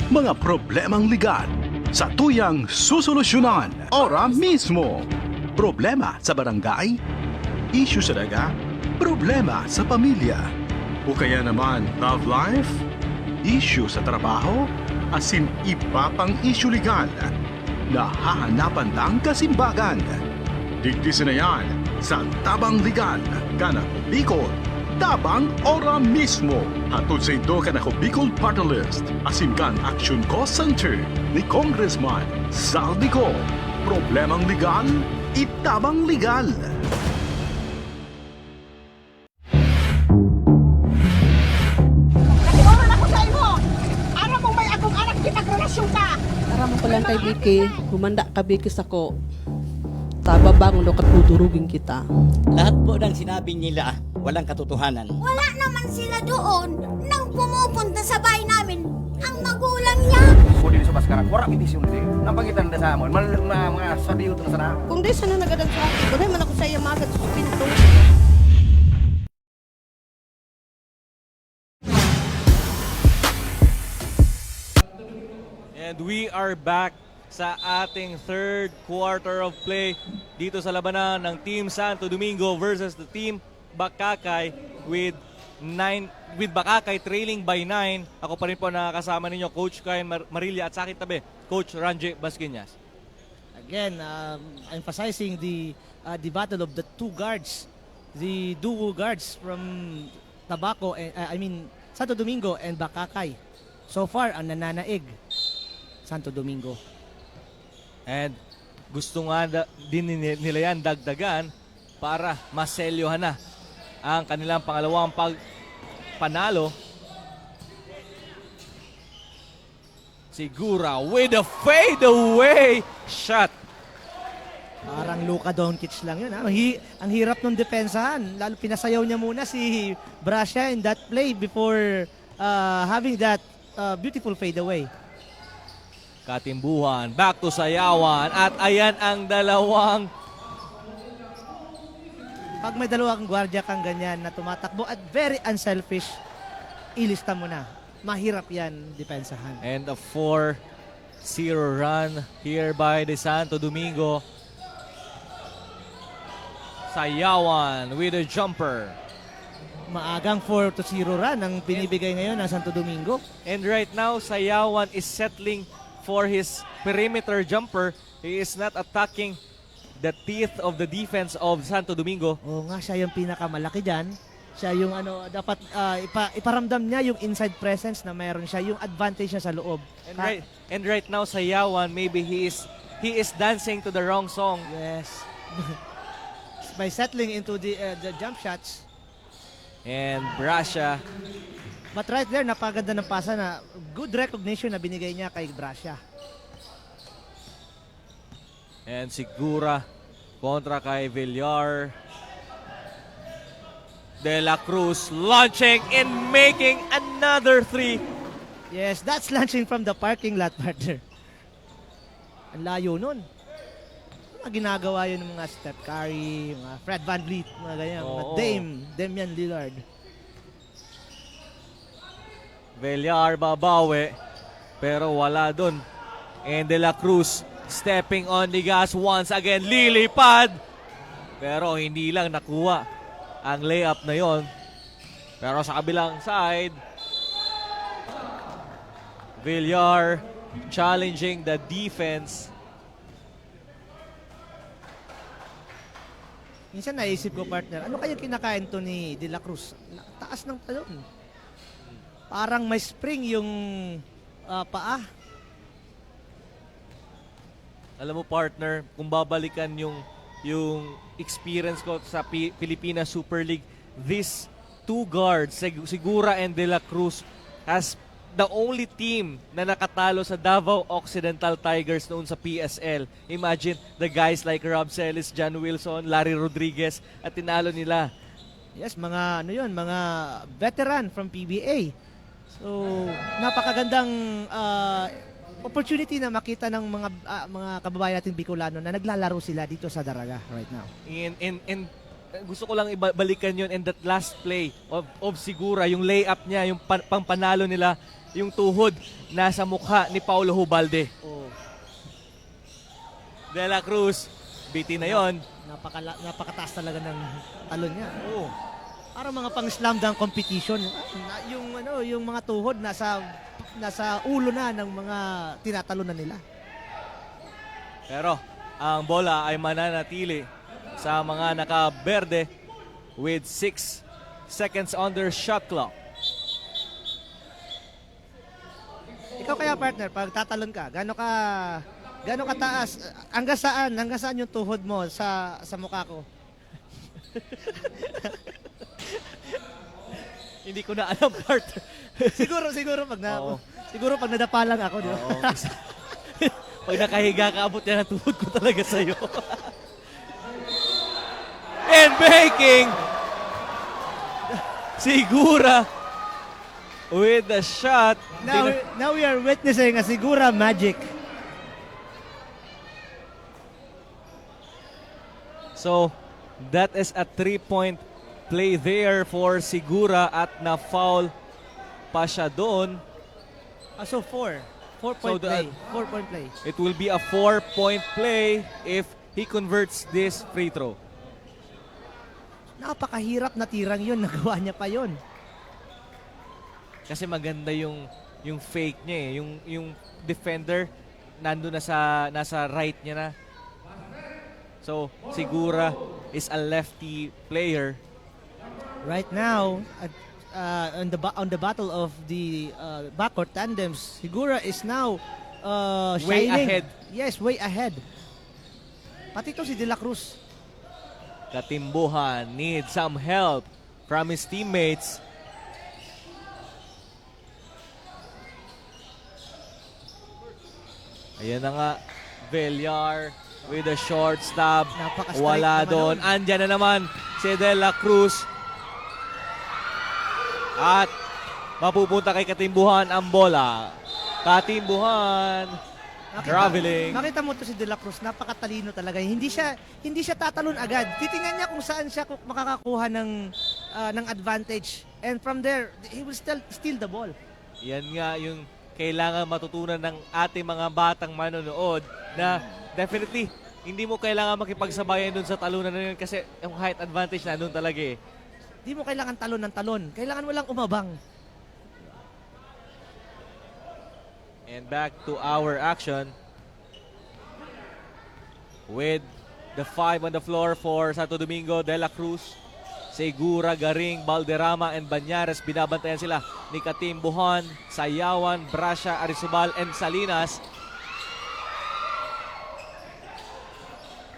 Mga problemang legal sa tuyang susolusyonan ora mismo. Problema sa barangay, issue sa daga, problema sa pamilya. O kaya naman love life, issue sa trabaho, asin iba pang issue legal. Nahahanapan ng kasimbagan. Digdisin na yan sa Tabang Legal, Kanako Bicol. tabang ora mismo. Hatod sa ito ka na ko Bicol Party List. Asimkan Action Cost Center ni Congressman Saldico. Problemang legal, itabang legal. Aram ko lang kay Vicky, humanda ka Vicky sako. Tababangon do katudurugin kita. Lahat po ng sinabi nila, walang katotohanan. Wala naman sila doon nang pumupunta sa bahay namin ang magulang niya. Kung dito sa Baskaran, wala kitis yun di. Nang pangitan na sa amon, mga sabiho ito na sana. Kung di sana nagadan sa akin, kunay man ako sa iya magad sa pinto. And we are back sa ating third quarter of play dito sa labanan ng Team Santo Domingo versus the Team Bakakay with Bakakay trailing by 9. Ako pa rin po nakakasama ninyo, Coach Kyle Marilla, at sa akin tabi, Coach Ranjay Basquinas. Again, emphasizing the battle of the two guards, the duo guards from Santo Domingo and Bakakay. So far, ang nananaig, Santo Domingo. And gusto nga din nila yan dagdagan para maselyohan na ang kanilang pangalawang panalo. Segura with a fadeaway shot. Parang Luka Doncic lang yun. Ang hirap ng depensahan. Lalo pinasayaw niya muna si Brasha in that play before having that beautiful fadeaway. Katimbuhan, back to sayawan, at ayan ang dalawang. Pag may dalawang gwardiya kang ganyan na tumatakbo at very unselfish, ilista mo na. Mahirap yan depensahan. And a 4-0 run here by the Santo Domingo. Sayawan with a jumper. Maagang 4-0 run ang binibigay ngayon ng Santo Domingo. And right now, Sayawan is settling for his perimeter jumper. He is not attacking the teeth of the defense of Santo Domingo. Oo nga, siya yung pinakamalaki dyan. Siya yung dapat iparamdam niya yung inside presence na mayroon siya, yung advantage niya sa loob. And right now, Sayawan, maybe he is dancing to the wrong song. Yes. By settling into the jump shots. And Brasha. But right there, napaganda ng pasa na good recognition na binigay niya kay Brasha. And Segura kontra kay Villar. De La Cruz launching and making another 3. Yes, that's launching from the parking lot, partner. Ang layo nun. Mga ginagawa yun ng mga Steph Curry, mga Fred VanVleet, mga ganyan, mga Damian Lillard. Villar babawi, pero wala dun. And De La Cruz stepping on the gas once again. Lilipad, pero hindi lang nakuha ang layup na yon. Pero sa kabilang side, Villar challenging the defense. Minsan naisip ko, partner, ano kaya kinakain to ni De La Cruz? Taas ng talon. Parang may spring yung paa. Alam mo, partner, kung babalikan yung experience ko sa Pilipinas Super League, these two guards, Segura and De La Cruz, as the only team na nakatalo sa Davao Occidental Tigers noon sa PSL. Imagine the guys like Rob Celis, John Wilson, Larry Rodriguez, at tinalo nila. Yes, mga mga veteran from PBA. So, napakagandang opportunity na makita ng mga kababayan nating Bicolano na naglalaro sila dito sa Daraga right now. And gusto ko lang ibalikan yun, and that last play of Segura, yung layup niya, yung pangpanalo nila, yung tuhod nasa mukha ni Paulo Hubalde. Oh. De La Cruz, biti na yon. Napakataas talaga ng talon niya. Oh. Para mga pang slam dunk competition, yung mga tuhod nasa ulo na ng mga tinatalunan nila. Pero ang bola ay mananatili sa mga naka-berde with 6 seconds on their shot clock. Ikaw kaya partner, pag tatalon ka, gaano ka taas? Hanggang saan yung tuhod mo sa mukha ko? Hindi ko na alam, partner. siguro Oo. pag nadapa lang ako, di ba? Oo. Pag nakahiga ka, abot yan ang tuhod ko talaga sa'yo. And making Sigura with the shot. Now we are witnessing a Sigura magic. So, that is a 3-point play there for Sigura at na-foul pa siya doon. So 4-point play. 4-point play. It will be a 4-point play if he converts this free throw. Napakahirap na tirang yun. Nagawa niya pa yun. Kasi maganda yung fake niya eh. Yung defender nandun na nasa right niya na. So, Sigura is a lefty player. Right now, on the battle of the backcourt tandems, Sigura is now Way shining. ahead. Yes, way ahead. Pati to si De La Cruz. Katimbuhan needs some help from his teammates. Ayan na nga, Villar with a short stab. Napaka-strike Wala naman doon. nun. Andyan na naman si De La Cruz. At mapupunta kay Katimbuhan ang bola. Katimbuhan traveling. Makita mo to si De La Cruz, napakatalino talaga. Hindi siya tatalon agad. Titingnan niya kung saan siya makakakuha ng advantage. And from there, he will still steal the ball. Yan nga yung kailangan matutunan ng ating mga batang manonood na definitely hindi mo kailangan makipagsabayan dun sa talunan na yun kasi yung height advantage na dun talaga eh. Hindi mo kailangan talon ng talon. Kailangan mo lang umabang. And back to our action with the 5 on the floor for Santo Domingo. De La Cruz, Segura, Garing, Balderrama, and Banyares. Binabantayan sila ni Katimbuhan, Sayawan, Brasha, Arizobal, and Salinas.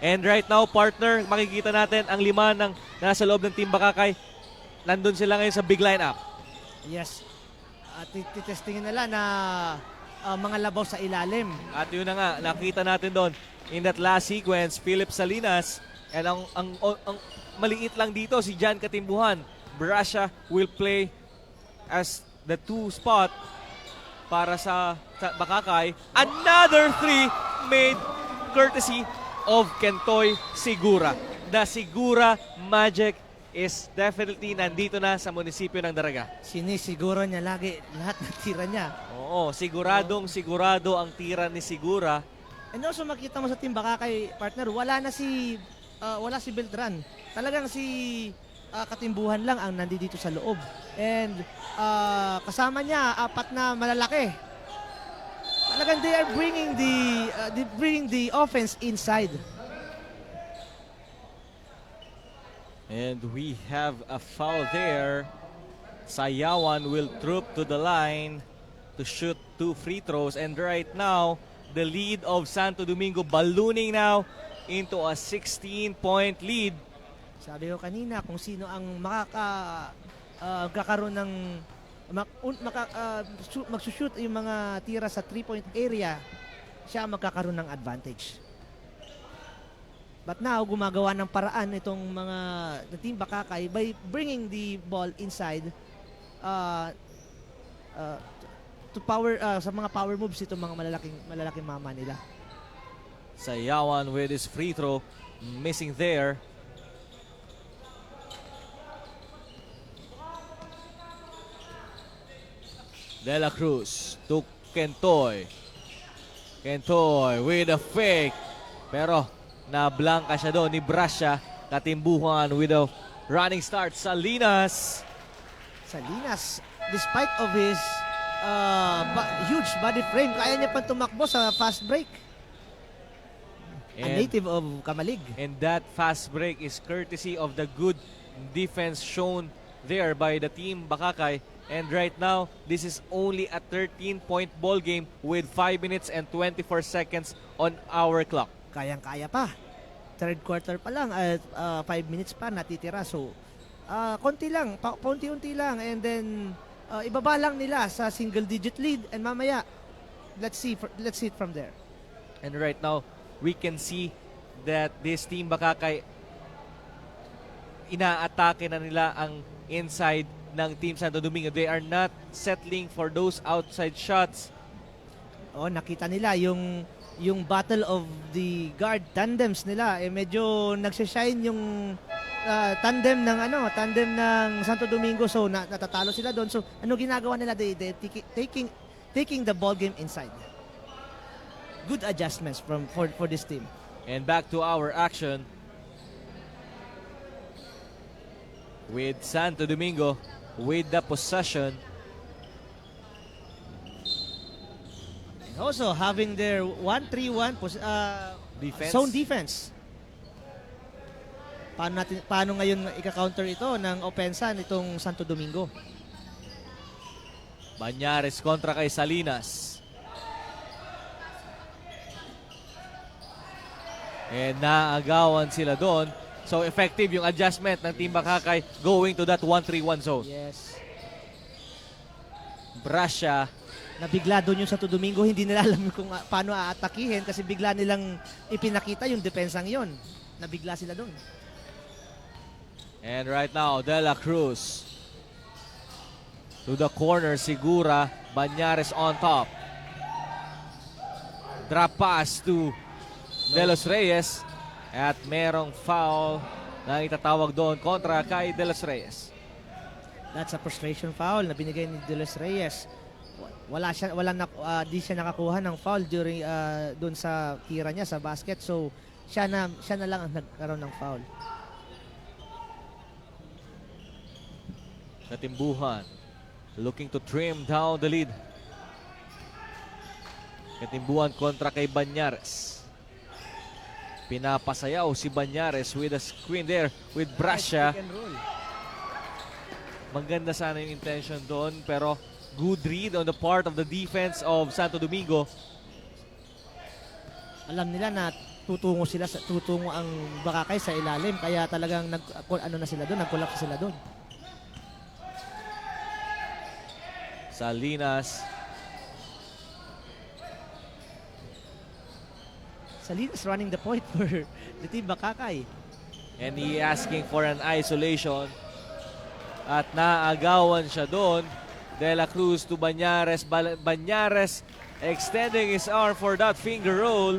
And right now, partner, makikita natin ang 5 ng nasa loob ng Team Bakakay. Nandun sila ngayon sa big lineup. Yes. At titestingin nila na mga labaw sa ilalim. At yun na nga, nakita natin doon in that last sequence, Philip Salinas, and ang maliit lang dito si Jan Katimbuhan. Brasha will play as the 2 spot para sa Bakakay. Another 3 made courtesy of Kentoy Sigura. The Sigura magic is definitely nandito na sa munisipyo ng Daraga. Sinisiguro niya lagi lahat ng tira niya. Oo, sigurado ang tira ni Sigura. And also makita mo sa Team Bakakay, partner, wala si Beltran. Talagang si Katimbuhan lang ang nandito sa loob. And kasama niya 4 na malalaki. Talagang they are bringing the offense inside. And we have a foul there. Sayawan will troop to the line to shoot 2 free throws. And right now, the lead of Santo Domingo ballooning now into a 16-point lead. Sabi ko kanina kung sino ang magkakaroon ng magsushoot yung mga tira sa 3-point area, siya ang magkakaroon ng advantage. But now, gumagawa ng paraan itong mga Team Bakakay by bringing the ball inside to power sa mga power moves itong mga malalaking mama nila. Sayawan with his free throw missing there. De La Cruz to Kentoy. Kentoy with a fake. Pero na-blanka siya doon ni Brasha. Katimbuhan with a running start. Salinas, despite of his huge body frame, kaya niya pang tumakbo sa fast break. A native of Kamalig. And that fast break is courtesy of the good defense shown there by the team Bakakay. And right now, this is only a 13-point ball game with 5 minutes and 24 seconds on our clock. Kayang-kaya pa. Third quarter pa lang at 5 minutes pa natitira. So, konti lang, paunti-unti lang. And then, ibaba lang nila sa single-digit lead. And mamaya, let's see it from there. And right now, we can see that this team Bakakay, inaatake na nila ang inside ng Team Santo Domingo. They are not settling for those outside shots. Nakita nila yung battle of the guard tandems nila. Medyo nagsishine yung tandem ng Santo Domingo. So natatalo sila doon. So ano ginagawa nila? They taking the ball game inside. Good adjustments for this team. And back to our action with Santo Domingo with the possession. And also having their 1-3-1 Defense. zone defense. Paano ngayon ika-counter ito ng opensa nitong Santo Domingo? Banyares kontra kay Salinas. And naagawan sila doon. So effective yung adjustment ng Team Bakakay going to that 1-3-1 zone. Yes. Brasya. Nabigla doon yung Santo Domingo, hindi nila alam kung paano aatakihin kasi bigla nilang ipinakita yung depensang yon. Nabigla sila doon. And right now, De La Cruz to the corner, Segura, Banyares on top. Drop pass to De Los Reyes at merong foul na itatawag doon kontra kay De Los Reyes. That's a frustration foul na binigay ni De Los Reyes. Di siya nakakuha ng foul during doon sa tira niya sa basket. So siya na lang ang nagkaroon ng foul. Katimbuhan looking to trim down the lead. Katimbuhan kontra kay Banyares. Pinapasayaw si Banyares with a screen there with Brasya. Maganda sana yung intention doon pero good read on the part of the defense of Santo Domingo. Alam nila na tutungo ang Bakakay sa ilalim kaya talagang nag-collapse sila doon. Salinas running the point for the Team Bakakay. and he asking for an isolation at naagawan siya doon. De La Cruz to Banyares. Banyares extending his arm for that finger roll.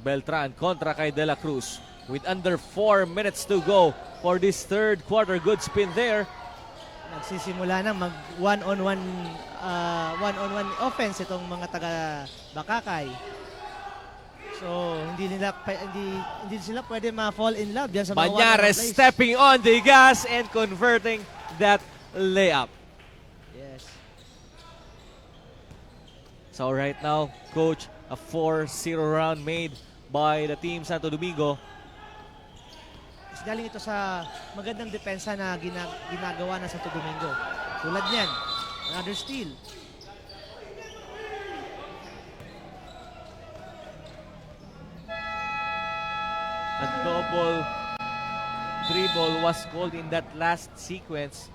Beltran kontra kay De La Cruz with under 4 minutes to go for this third quarter. Good spin there. Nagsisimula na mag one-on-one offense itong mga taga Bakakay. So hindi sila pwede ma-fall in love diyan sa mga Banyares stepping on the gas and converting that layup. Yes. So right now, coach, a 4-0 round made by the team Santo Domingo. Galing ito sa magandang depensa na ginagawa ng Santo Domingo. Tulad niyan, another steal. A double dribble was called in that last sequence.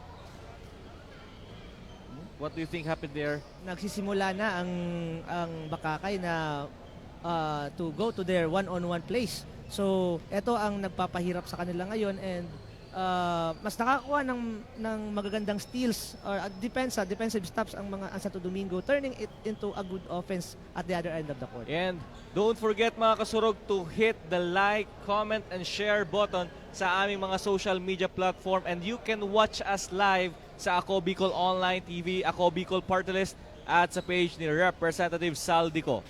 What do you think happened there? Nagsisimula na ang Bakakay na to go to their one-on-one plays. So, ito ang nagpapahirap sa kanila ngayon and mas nakakuha ng magagandang steals or defensive stops ang Santo Domingo, turning it into a good offense at the other end of the court. And don't forget mga kasurog to hit the like, comment, and share button sa aming mga social media platform, and you can watch us live sa Ako Bicol Online TV, Ako Bicol Party List at sa page ni Representative Saldico.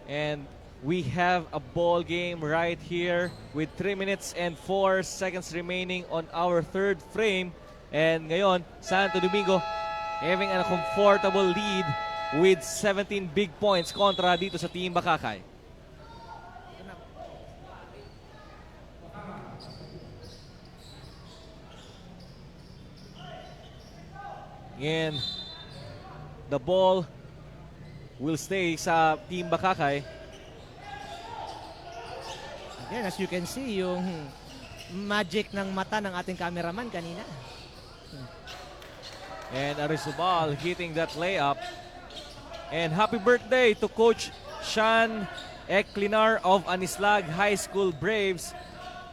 And we have a ball game right here with 3 minutes and 4 seconds remaining on our third frame. And ngayon, Santo Domingo having a comfortable lead with 17 big points kontra dito sa Team Bakakay. And the ball will stay sa Team Bakakay. Again, as you can see, yung magic ng mata ng ating cameraman kanina. And Arizobal hitting that layup. And happy birthday to Coach Sean Eclinar of Anislag High School Braves.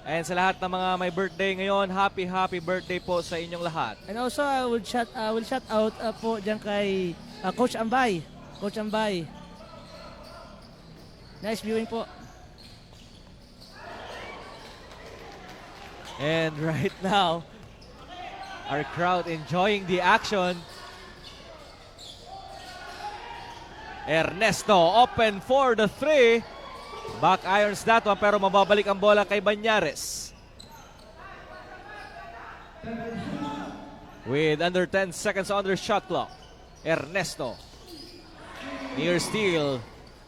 And sa lahat ng mga may birthday ngayon, happy birthday po sa inyong lahat. And also, I will shout out po dyan kay Coach Ambay. Coach Ambay. Nice viewing po. And right now, our crowd enjoying the action. Ernesto open for the three. Back irons that one pero mababalik ang bola kay Banyares. With under 10 seconds on their shot clock. Ernesto. Near steal.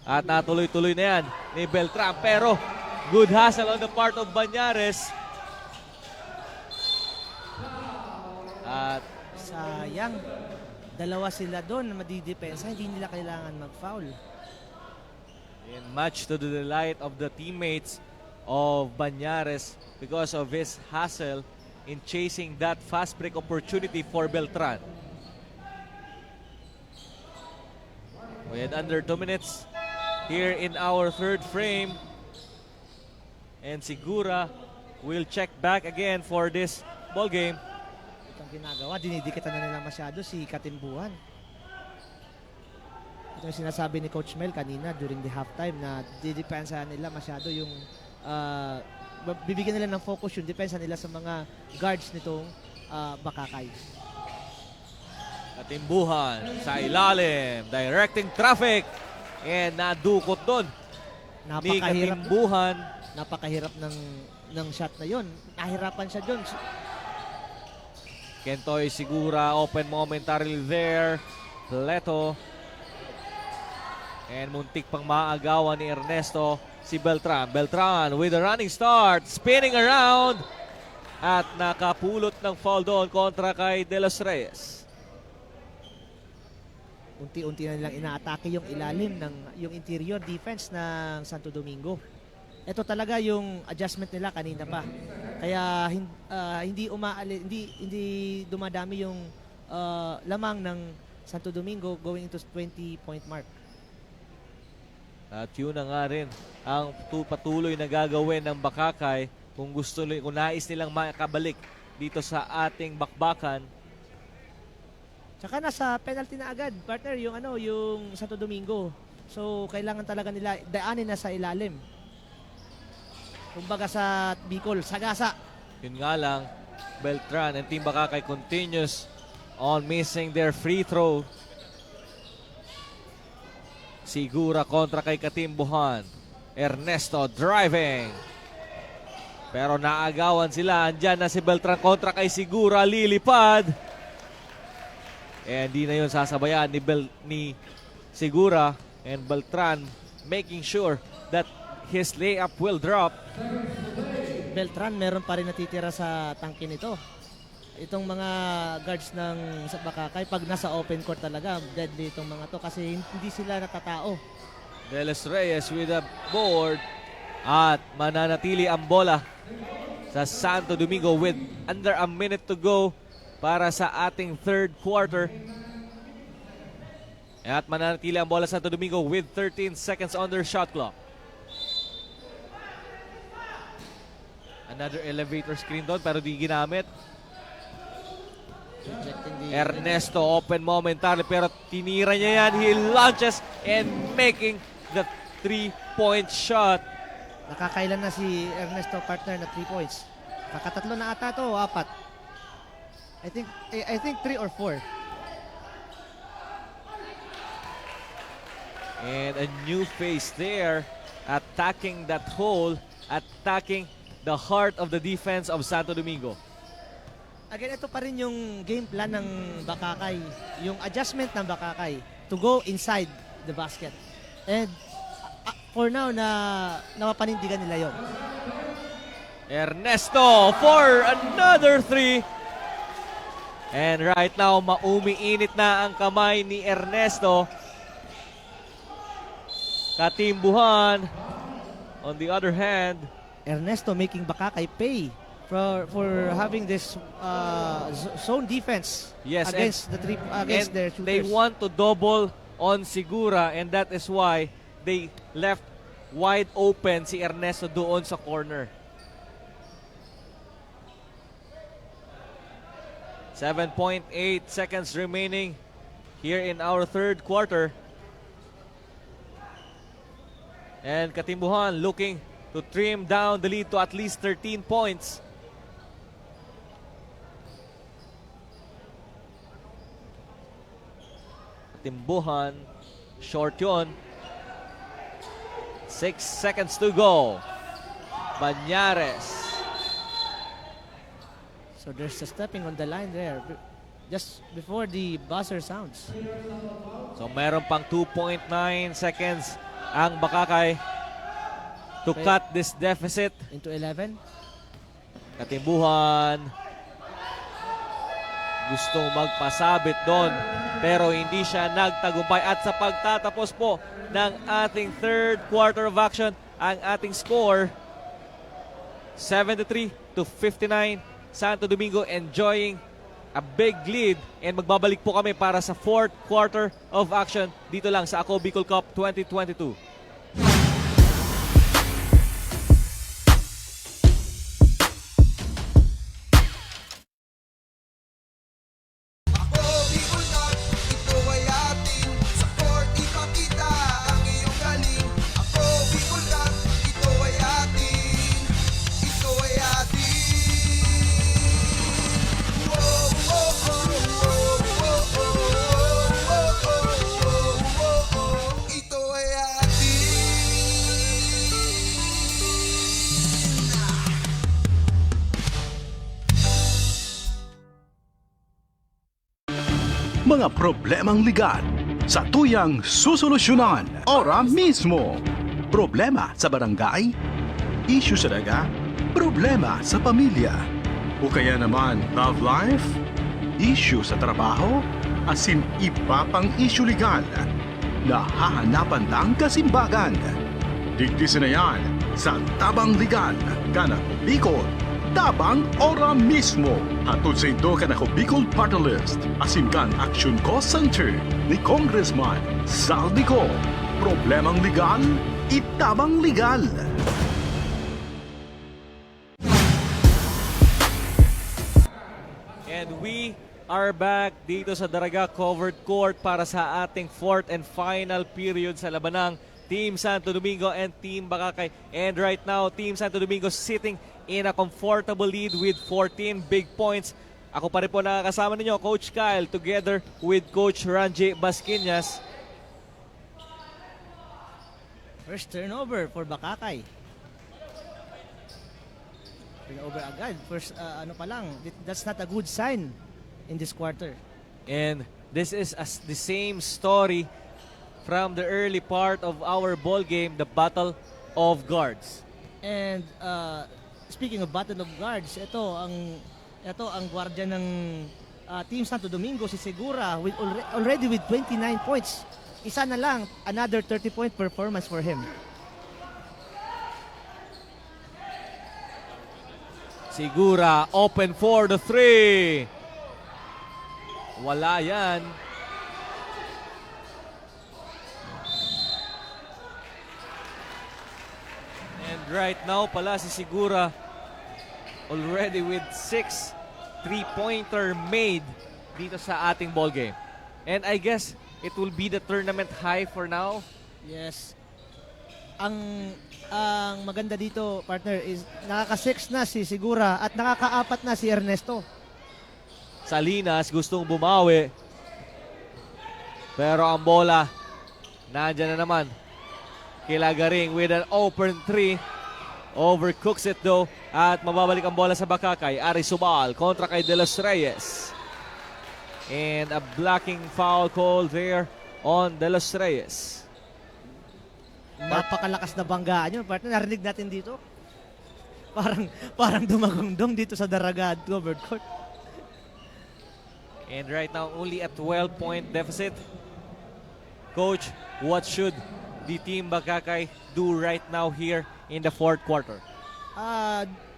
At natuloy-tuloy na yan ni Beltran. Pero good hustle on the part of Banyares. At sayang, dalawa sila doon na madidepensa, hindi nila kailangan mag-foul. And much to the delight of the teammates of Banyares because of his hustle in chasing that fast break opportunity for Beltran. With under 2 minutes here in our third frame. And Segura will check back again for this ball game. Itong ginagawa, dinidikitan na nila masyado si Katimbuhan. Ito yung sinasabi ni Coach Mel kanina during the halftime na didepensahan nila masyado yung bibigyan nila ng focus yung depensa nila sa mga guards nitong Bakakay. Katimbuhan sa ilalim, directing traffic, and nadukot doon ni Katimbuhan. Napakahirap ng shot na yon. Nahirapan siya doon. Kentoy Segura open momentarily there. Leto. And muntik pang maagawan ni Ernesto si Beltran. Beltran with a running start, spinning around. At nakapulot ng foul doon kontra kay De Los Reyes. Unti-unti na nilang inaatake yung ilalim ng yung interior defense ng Santo Domingo. Ito talaga yung adjustment nila kanina pa. Kaya hindi dumadami yung lamang ng Santo Domingo going into 20-point mark. At yun na nga rin ang patuloy na gagawin ng Bakakay kung nais nilang makabalik dito sa ating bakbakan. Tsaka nasa penalty na agad, partner, yung Santo Domingo. So kailangan talaga nila daanin na sa ilalim. Kumbaga sa Bicol, sagasa. Yun nga lang, Beltran and Team Bakakay continues on missing their free throw. Segura kontra kay Katimbuhan. Ernesto driving. Pero naagawan sila. Andyan na si Beltran kontra kay Segura. Lilipad. And di na yun sasabayan ni Segura. And Beltran making sure that his layup will drop. Beltran meron pa rin natitira sa tangke nito. Itong mga guards ng Bakakay, pag nasa open court talaga, deadly itong mga to kasi hindi sila natatao. De Los Reyes with a board at mananatili ang bola sa Santo Domingo with under a minute to go para sa ating third quarter. At mananatili ang bola sa Santo Domingo with 13 seconds on their shot clock. Another elevator screen doon pero di ginamit. Ernesto open momentarily pero tinira niya yan. He launches and making the 3-point shot. Nakakailan na si Ernesto, partner, na 3 points. Kakatatlo na ata to o 4. I think 3 or 4. And a new face there, attacking that hole, attacking the heart of the defense of Santo Domingo. Again, ito pa rin yung game plan ng Bakakay. Yung adjustment ng Bakakay. to go inside the basket. And for now, napapanindigan nila yon. Ernesto for another 3. And right now, maumiinit na ang kamay ni Ernesto. Katimbuhan, on the other hand, Ernesto making Bakakay pay for having this zone defense yes, against and their shooters. they want to double on Segura, and that is why they left wide open si Ernesto doon sa corner. 7.8 seconds remaining here in our third quarter. And Katimbuhan looking to trim down the lead to at least 13 points. Katimbuhan, short yun. 6 seconds to go. Banyares. So there's a stepping on the line there just before the buzzer sounds. So meron pang 2.9 seconds ang Bakakay to cut this deficit. Into 11. Katimbuhan gustong magpasabit doon pero hindi siya nagtagumpay. At sa pagtatapos po ng ating third quarter of action, ang ating score 73-59. Santo Domingo enjoying a big lead, and magbabalik po kami para sa fourth quarter of action dito lang sa Ako Bicol Cup 2022. Mga problemang legal sa tuyang susolusyonan ora mismo. Problema sa barangay, issue sa daga, problema sa pamilya, o kaya naman love life, issue sa trabaho, asin iba pang issue legal. Nahahanapan ng kasimbagan. Digdisin na yan sa Tabang Legal, Kanako Bicol. Tabang ora mismo. Hatod sa ito Kanako Bicol Party List. Asin kan Action Cost Center ni Congressman Saldico. Problemang legal, itabang legal. And we are back dito sa Daraga Covered Court para sa ating fourth and final period sa labanang Team Santo Domingo and Team Bakakay. And right now, Team Santo Domingo sitting in a comfortable lead with 14 big points. Ako pa rin po nakakasama ninyo, Coach Kyle, together with Coach Ranji Basquinas. First turnover for Bakakay. Turnover agad. First, that's not a good sign in this quarter. And this is the same story from the early part of our ball game, the Battle of Guards. And speaking of Battle of Guards, ito ang gwardiya ng Team Santo Domingo, si Segura, already with 29 points. Isa na lang, another 30-point performance for him. Segura open for the three. Wala yan. And right now pala si Segura already with 6 3-pointer made dito sa ating ball game. And I guess it will be the tournament high for now. Yes. Ang maganda dito, partner, is nakaka-6 na si Segura at nakaka-4 na si Ernesto. Salinas gustong bumawi. Pero ang bola nandyan na naman. Kilagaring with an open 3. Overcooks it though. At mababalik ang bola sa Bakakay. Ari Subal kontra kay De Los Reyes. And a blocking foul call there on De Los Reyes. Napakalakas na banggaan yun, partner. Narinig natin dito. Parang dumagundong dito sa Daraga covered court. And right now, only a 12-point deficit. Coach, what should the Team Bakakay do right now here in the fourth quarter?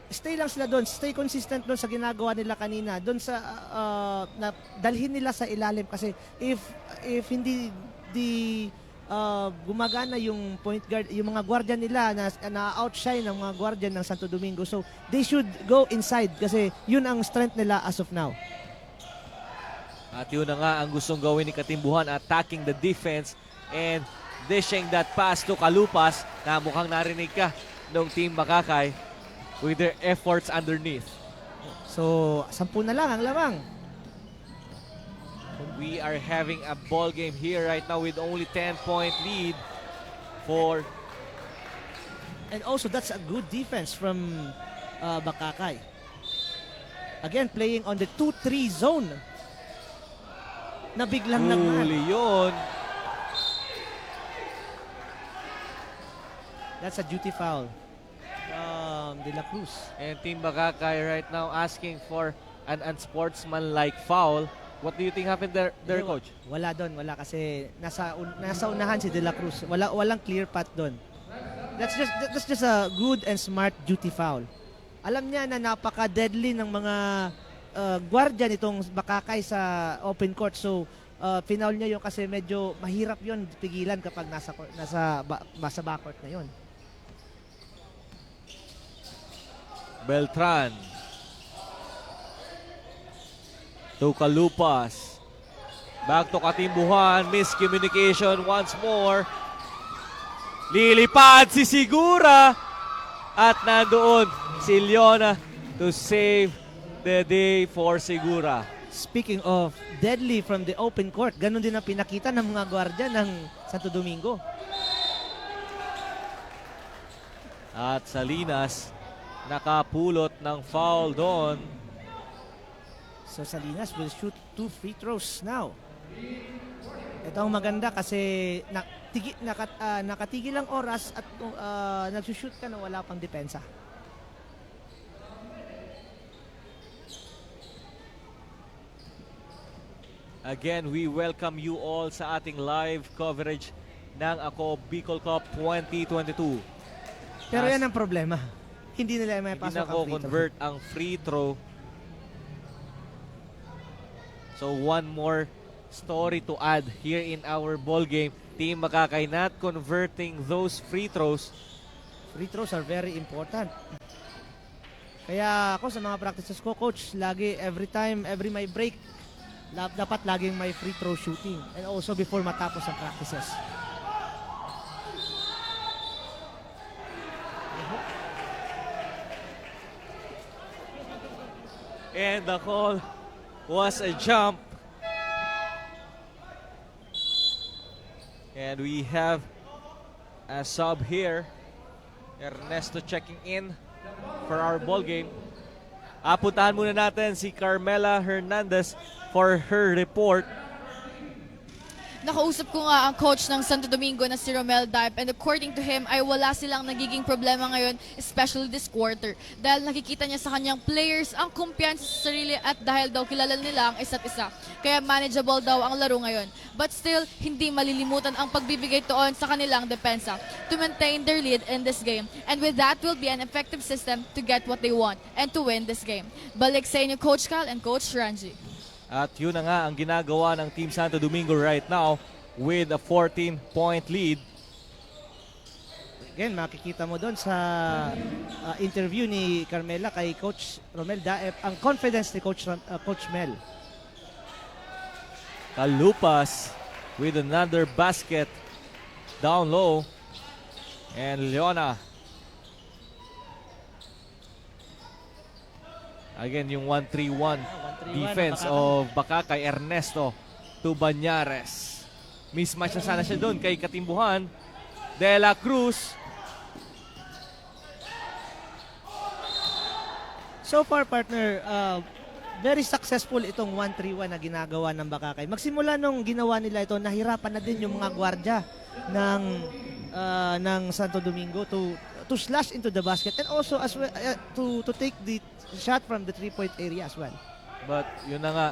Stay lang sila doon. Stay consistent doon sa ginagawa nila kanina. Doon sa na dalhin nila sa ilalim kasi if hindi gumagana yung point guard, yung mga guardian nila na outshine ng mga guardian ng Santo Domingo. So they should go inside kasi yun ang strength nila as of now. At yun na nga ang gustong gawin ni Katimbuhan, attacking the defense and dishing that pass to Kalupas na mukhang narinig ka ng Team Bakakay with their efforts underneath. So 10 na lang ang lamang. We are having a ball game here right now with only 10-point lead for... And also, that's a good defense from Bakakay. Again, playing on the 2-3 zone. Na biglang Huli yun. That's a duty foul from De La Cruz. And Team Bakakay right now asking for an unsportsmanlike foul. What do you think happened there Coach? Wala doon, wala kasi nasa unahan si De La Cruz. Walang clear path doon. That's just a good and smart duty foul. Alam niya na napaka-deadly ng mga guardian itong Bakakay sa open court. So, pinaul niya yun kasi medyo mahirap yun pigilan kapag nasa backcourt na yun. Beltran. To Kalupas. Back to Katimbuhan. Miscommunication once more. Lilipad si Sigura. At nandoon si Leona to save the day for Sigura. Speaking of deadly from the open court, ganun din ang pinakita ng mga gwardiya ng Santo Domingo. At Salinas nakapulot ng foul doon. So Salinas will shoot 2 free throws now. Ito ang maganda kasi nakatigil ang oras at nagsushoot ka na wala pang depensa. Again, we welcome you all sa ating live coverage ng Ako Bicol Cup 2022. Pero yan ang problema. Hindi nila may pasok ang free throw. convert ang free throw. So one more story to add here in our ball game. Team Bakakay not converting those free throws. Free throws are very important. Kaya ako sa mga practices ko, coach, lagi every my break, dapat laging may free throw shooting. And also before matapos ang practices. And the call was a jump. And we have a sub here. Ernesto checking in for our ball game. Puntahan muna natin si Carmela Hernandez for her report. Nakausap ko nga ang coach ng Santo Domingo na si Romel Dipe, and according to him ay wala silang nagiging problema ngayon, especially this quarter. Dahil nakikita niya sa kanyang players ang kumpiyansa sa sarili at dahil daw kilala nila ang isa't isa. Kaya manageable daw ang laro ngayon. But still, hindi malilimutan ang pagbibigay toon sa kanilang depensa to maintain their lead in this game. And with that will be an effective system to get what they want and to win this game. Balik sa inyo, Coach Cal and Coach Ranji. At yun na nga ang ginagawa ng Team Santo Domingo right now with a 14-point lead. Again, makikita mo doon sa interview ni Carmela kay Coach Romel Daep ang confidence ni Coach Mel. Kalupas with another basket down low. And Leona. Again, yung 1-3-1 defense of Bakakay. Ernesto to Banyares. Mismatch na sana siya doon kay Katimbuhan. De La Cruz. So far, partner, very successful itong 1-3-1 na ginagawa ng Bakakay. Magsimula nung ginawa nila ito, nahirapan na din yung mga gwardya ng Santo Domingo to slash into the basket and also as well to take the shot from the 3-point area as well. But yun na nga,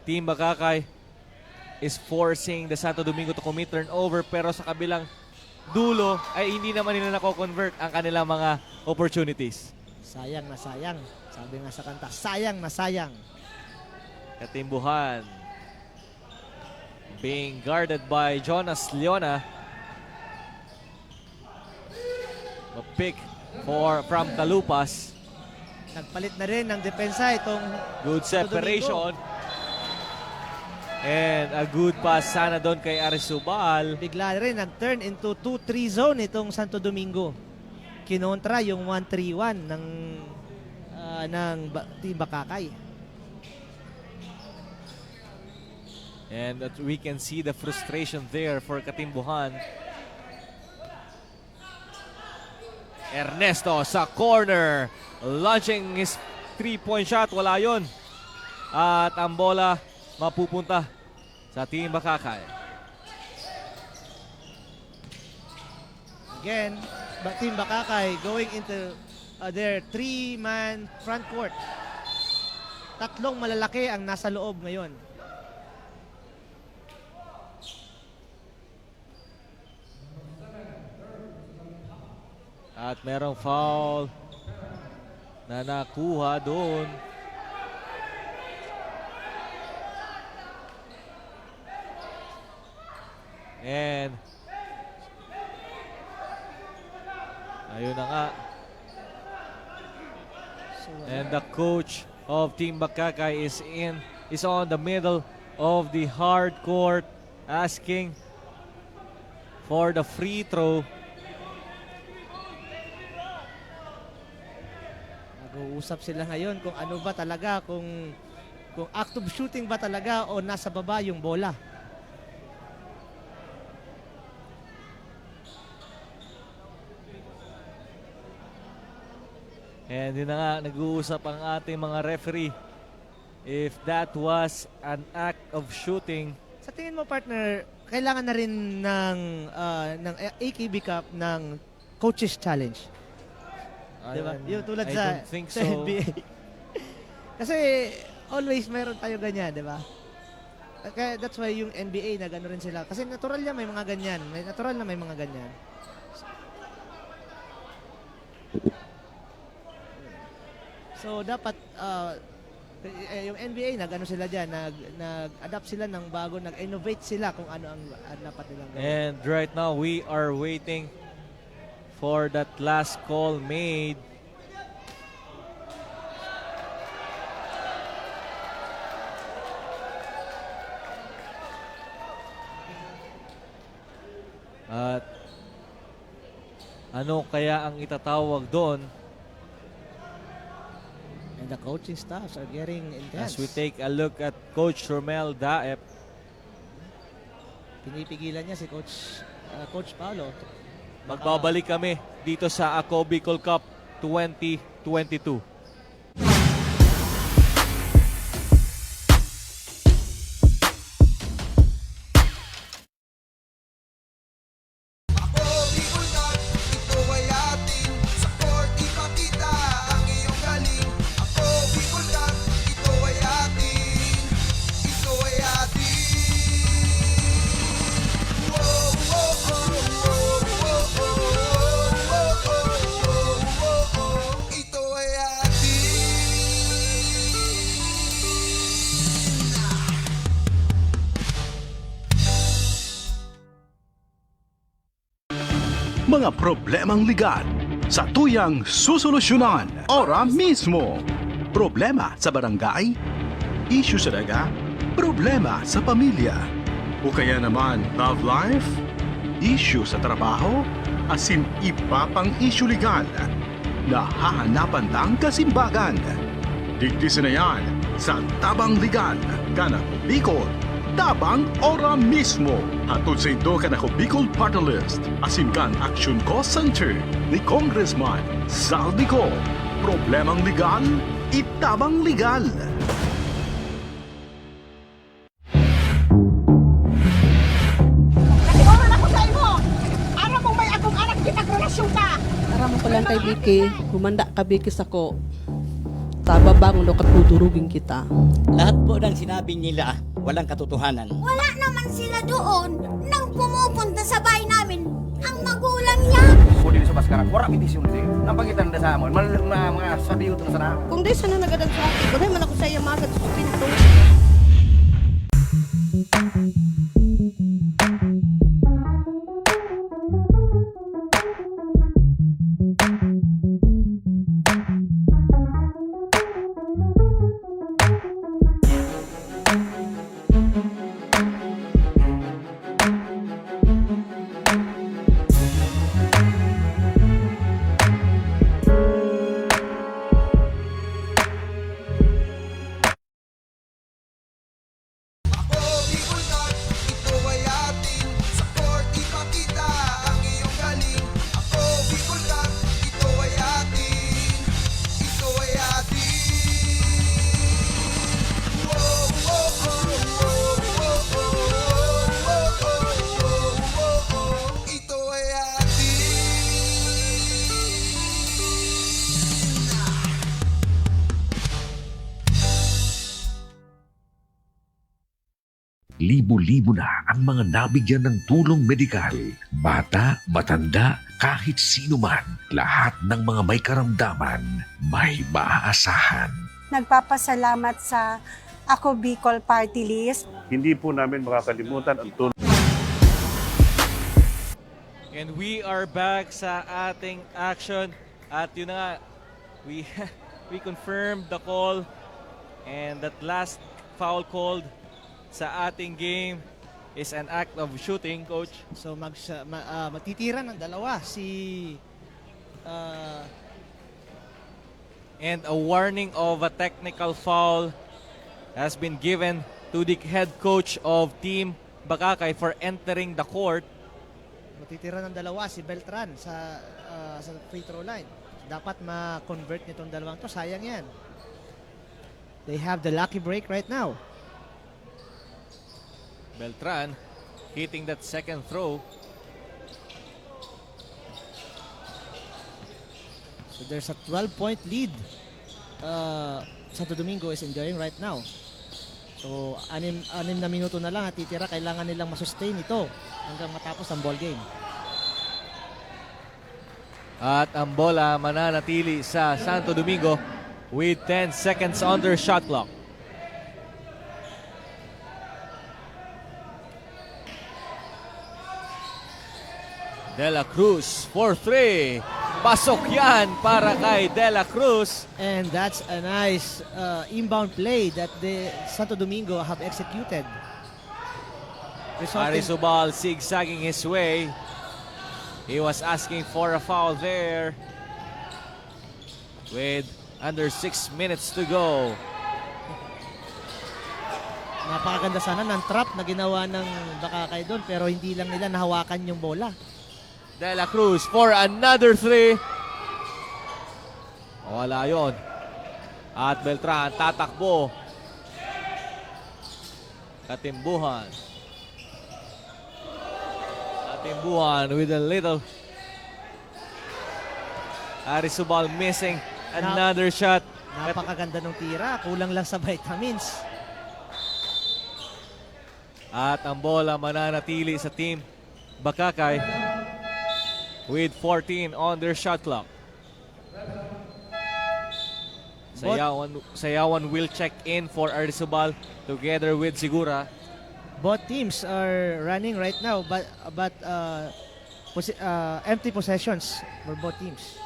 Team Bakakay is forcing the Santo Domingo to commit turnover, pero sa kabilang dulo ay hindi naman nila nako-convert ang kanilang mga opportunities. Sayang na sayang. Sabi nga sa kanta, sayang na sayang. Katimbuhan being guarded by Jonas Leona. A pick from Talupas. Nagpalit na rin ng depensa itong Good Santo separation. Domingo. And a good pass sana doon kay Arisubal. Bigla rin nag-turn into 2-3 zone itong Santo Domingo. Kinontra yung 1-3-1 ng Team Bakakay. And that we can see the frustration there for Katimbuhan. Ernesto sa corner. Launching his 3-point shot. Wala yun. At ang bola mapupunta sa Team Bakakay. Again, Team Bakakay going into their 3-man front court. Tatlong malalaki ang nasa loob ngayon. At merong foul na nakuha doon. And ayun na nga. And the coach of Team Bakakay is on the middle of the hard court asking for the free throw. Nag-uusap sila ngayon kung ano ba talaga, kung active shooting ba talaga o nasa baba yung bola. And yun na nga, nag-uusap ang ating mga referee if that was an act of shooting. Sa tingin mo, partner, kailangan na rin ng AKB Cup ng Coaches Challenge. Diba? Yung tulad I sa don't think sa so. NBA. Kasi always meron tayo ganyan, di ba? Kaya that's why yung NBA na gano'n rin sila. Kasi natural yan, may mga ganyan. Natural na may mga ganyan. So dapat yung NBA nag-ano sila diyan, nag-adapt sila ng bago, nag-innovate sila kung ano ang dapat nilang gawin. And right now we are waiting for that last call made. At ano kaya ang itatawag doon? And the coaching staffs are getting intense. As we take a look at Coach Romel Daep. Pinipigilan niya si Coach Paolo. Magbabalik kami dito sa Ako Bicol Cup 2022. Mga problemang legal sa tuyang susolusyonan ora mismo. Problema sa barangay, issue sa daga, problema sa pamilya. O kaya naman love life, issue sa trabaho, asin iba pang issue legal. Nahahanapan lang kasimbagan. Digdisin na yan sa Tabang Legal, Kanako Bicol. Tabang ora mismo. Hatod sa ito Kanako Bicol Party List. Asin kan Action Cost Center ni Congressman Saldico. Problemang legal, itabang legal. kay Vicky, humanda ka Vicky sako. Tababangon do katudurugin kita. Lahat po ng sinabi nila walang katotohanan. Wala naman sila doon nang pumupunta sa bahay namin ang magulang niya. Kung dili sa baskara, wala kitisyon sir. Nang pangitan na sa amon, mga sabiyo na sana. Kung di sana nagadag sa akin, wala man ako sa iya magad sa pinto. Libo-libo na ang mga nabigyan ng tulong medikal. Bata, matanda, kahit sino man, lahat ng mga may karamdaman, may maaasahan. Nagpapasalamat sa Ako Bicol Party List. Hindi po namin makakalimutan ang tulong. And we are back sa ating action. At yun na nga, we confirmed the call. And that last foul called sa ating game is an act of shooting, Coach. So matitira ng dalawa si And a warning of a technical foul has been given to the head coach of Team Bakakay for entering the court. matitira ng dalawa si Beltran sa free throw line. Dapat ma-convert nitong dalawang to. Sayang yan. They have the lucky break right now. Beltran hitting that second throw. So there's a 12-point lead. Santo Domingo is enjoying right now. So, anim na minuto na lang at titira. Kailangan nilang masustain ito hanggang matapos ang ball game. At ang bola mananatili sa Santo Domingo with 10 seconds on their shot clock. De La Cruz for 3. Pasok yan para kay De La Cruz. And that's a nice inbound play that the Santo Domingo have executed. Arizobal zigzagging his way. He was asking for a foul there with under 6 minutes to go. Napakaganda sana ng trap na ginawa ng Bakakay doon pero hindi lang nila nahawakan yung bola. De La Cruz for another 3. Wala yon. At Beltran tatakbo. Katimbuhan. Katimbuhan with a little. Arizobal missing another shot. Napakaganda ng tira. Kulang lang sa vitamins. At ang bola mananatili sa team Bakakay with 14 on their shot clock. Sayawan will check in for Arizobal together with Sigura. Both teams are running right now but empty possessions for both teams.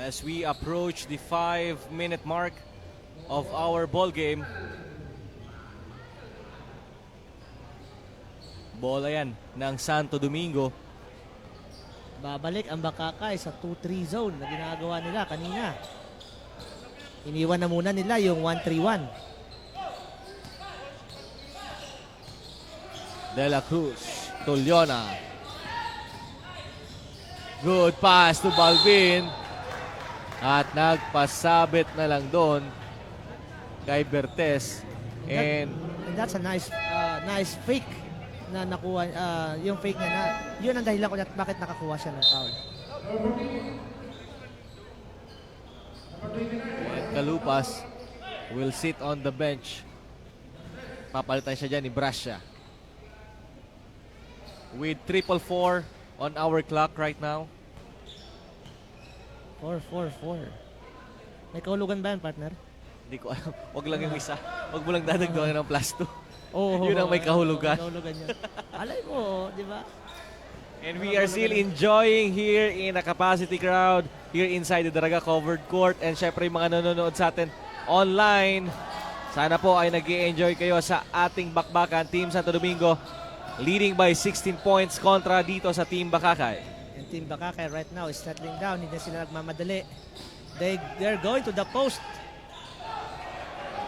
As we approach the 5-minute mark of our ball game. Bola yan ng Santo Domingo. Babalik ang Bakakay sa 2-3 zone na ginagawa nila kanina. Iniwan na muna nila yung 1-3-1. De La Cruz, Tuliona. Good pass to Balvin. At nagpasabit na lang doon kay Bertes. And that's a nice fake na nakuha, yung fake niya na, yun ang dahilan ko bakit nakakuha siya ng foul. And Kalupas will sit on the bench. Papalitan siya dyan ni Brasha. With 4-4 on our clock right now. 4-4-4. May kahulugan ba yan, partner? Hindi ko alam. Huwag lang yung isa. Huwag mo lang dadagdagan ng plus 2. Oo. Yun ang may kahulugan. Kahulugan yun. Alay mo, di ba? And we are still enjoying here in a capacity crowd here inside the Daraga covered court. And syempre yung mga nanonood sa atin online, sana po ay nag-i-enjoy kayo sa ating bakbakan. Team Santo Domingo leading by 16 points kontra dito sa Team Bakakay. And Team Bakakay right now is settling down. Hindi sila nagmamadali. They're going to the post.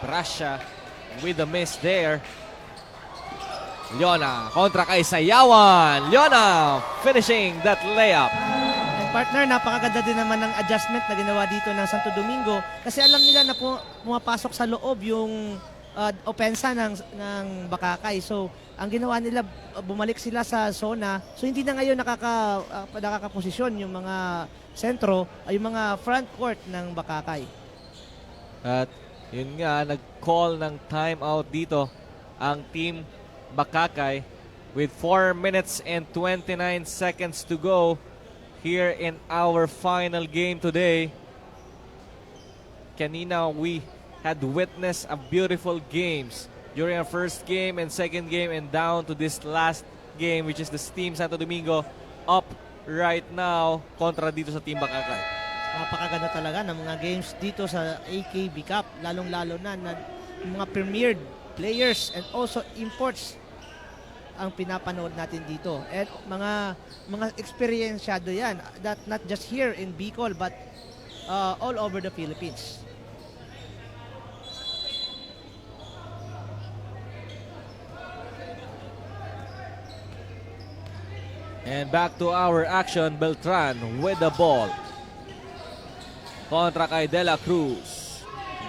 Brasha with the miss there. Leona kontra kay Sayawan. Leona finishing that layup. And partner, napakaganda din naman ng adjustment na ginawa dito ng Santo Domingo kasi alam nila na pumapasok sa loob yung opensa ng Bakakay. So, ang ginawa nila, bumalik sila sa zona. So, hindi na ngayon nakakaposisyon yung mga sentro, ay yung mga front court ng Bakakay. At yun nga, nag-call ng timeout dito ang Team Bakakay with 4 minutes and 29 seconds to go here in our final game today. Kanina, we had witnessed a beautiful games during our first game and second game and down to this last game which is the Team Santo Domingo up right now kontra dito sa Team Bakakay. Napakaganda talaga ng mga games dito sa AKB Cup, lalong-lalo na mga premiered players and also imports ang pinapanood natin dito. At mga experiensyado yan, that not just here in Bicol but all over the Philippines. And back to our action, Beltran with the ball. Kontra kay De La Cruz.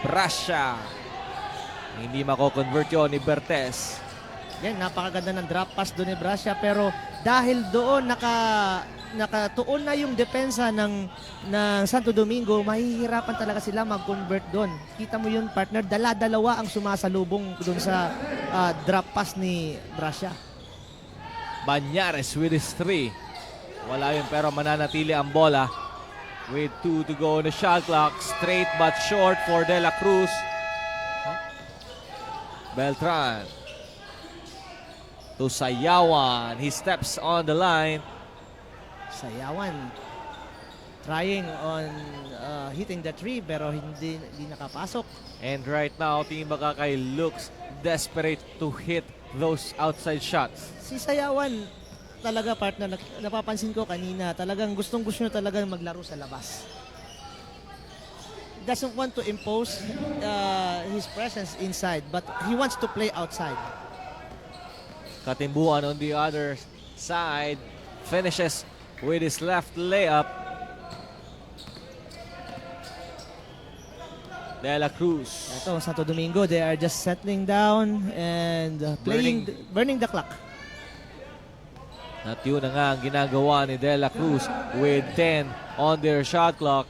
Brasha. Hindi mako-convert yun ni Bertes. Yan, napakaganda ng drop pass doon ni Brasha pero dahil doon nakatuon na yung depensa ng Santo Domingo, mahihirapan talaga sila mag-convert doon. Kita mo yun, partner, dala-dalawa ang sumasalubong doon sa drop pass ni Brasha. Banyares with his 3. Wala yun pero mananatili ang bola. With 2 to go on the shot clock. Straight but short for De La Cruz. Beltran. To Sayawan. He steps on the line. Sayawan trying on hitting the 3 pero hindi nakapasok. And right now, Team Bakakay looks desperate to hit those outside shots. Si Sayawan talaga, partner, napapansin ko kanina, talagang gustong-gusto na talagang maglaro sa labas. Doesn't want to impose his presence inside but he wants to play outside. Katimbuan on the other side finishes with his left layup. De La Cruz. Ito, Santo Domingo, they are just settling down and burning the clock. At yun na nga ang ginagawa ni De La Cruz with 10 on their shot clock.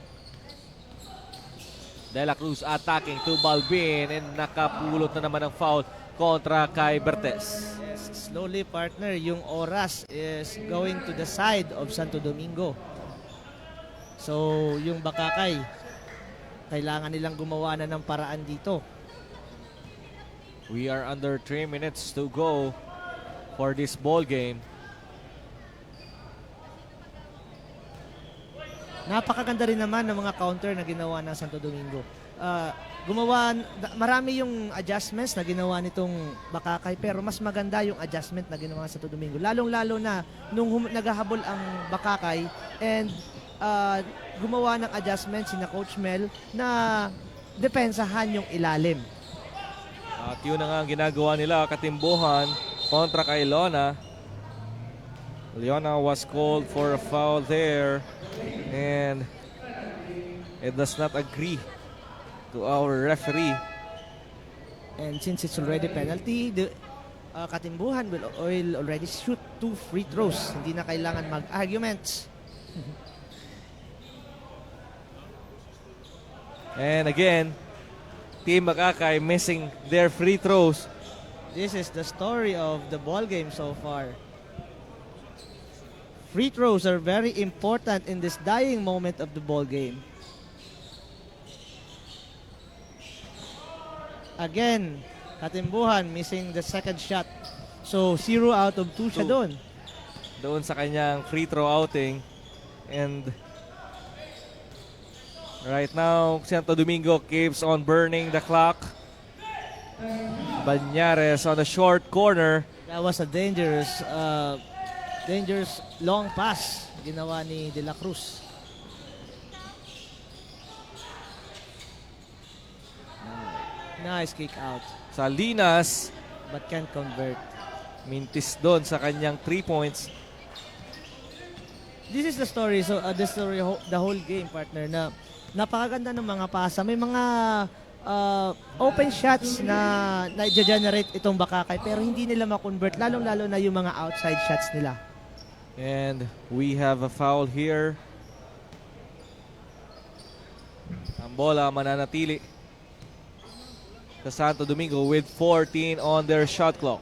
De La Cruz attacking to Balbin and nakapulot na naman ang foul kontra kay Bertes. Slowly, partner, yung oras is going to the side of Santo Domingo. So, yung Bakakay, kailangan nilang gumawa na ng paraan dito. We are under 3 minutes to go for this ball game. Napakaganda rin naman ng mga counter na ginawa ng Santo Domingo. Marami yung adjustments na ginawa nitong Bakakay pero mas maganda yung adjustment na ginawa ng Santo Domingo. Lalong-lalo na nung naghahabol ang Bakakay and gumawa ng adjustments si na Coach Mel na depensahan yung ilalim. At yun na nga ang ginagawa nila, katimbuhan kontra kay Leona. Leona was called for a foul there. And It does not agree to our referee. And since it's already penalty, the Katimbuhan will already shoot 2 free throws. Hindi na kailangan mag-arguments. And again, Team Bakakay missing their free throws. This is the story of the ball game so far. Free throws are very important in this dying moment of the ball game. Again, Katimbuhan missing the second shot. So 0 out of 2 siya doon. Doon sa kanyang free throw outing. And right now, Santo Domingo keeps on burning the clock. Banyares on the short corner. That was a dangerous long pass ginawa ni De La Cruz. Nice kick out. Salinas, but can't convert. mintis doon sa kanyang 3 points. This is the story. So the story, the whole game, partner, na napakaganda ng mga pasa. May mga open shots na i-generate itong Bakakay pero hindi nila ma-convert, lalong-lalo na yung mga outside shots nila. And we have a foul here. Ang bola mananatili sa Santo Domingo with 14 on their shot clock.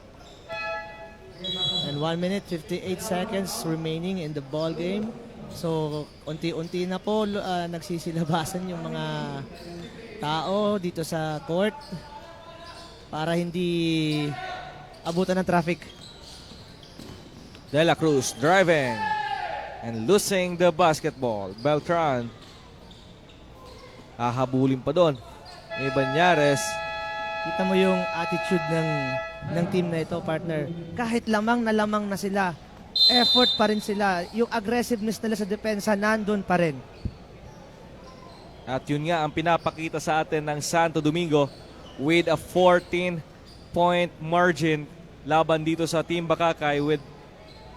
And 1 minute 58 seconds remaining in the ball game. So unti-unti na po nagsisilabasan yung mga tao dito sa court para hindi abutan ng traffic. De La Cruz driving and losing the basketball. Beltran hahabulin pa doon ni Banyares. Kita mo yung attitude ng team na ito, partner. Kahit lamang na sila, effort pa rin sila. Yung aggressiveness nila sa depensa nandun pa rin. At yun nga ang pinapakita sa atin ng Santo Domingo with a 14-point margin laban dito sa Team Bakakay with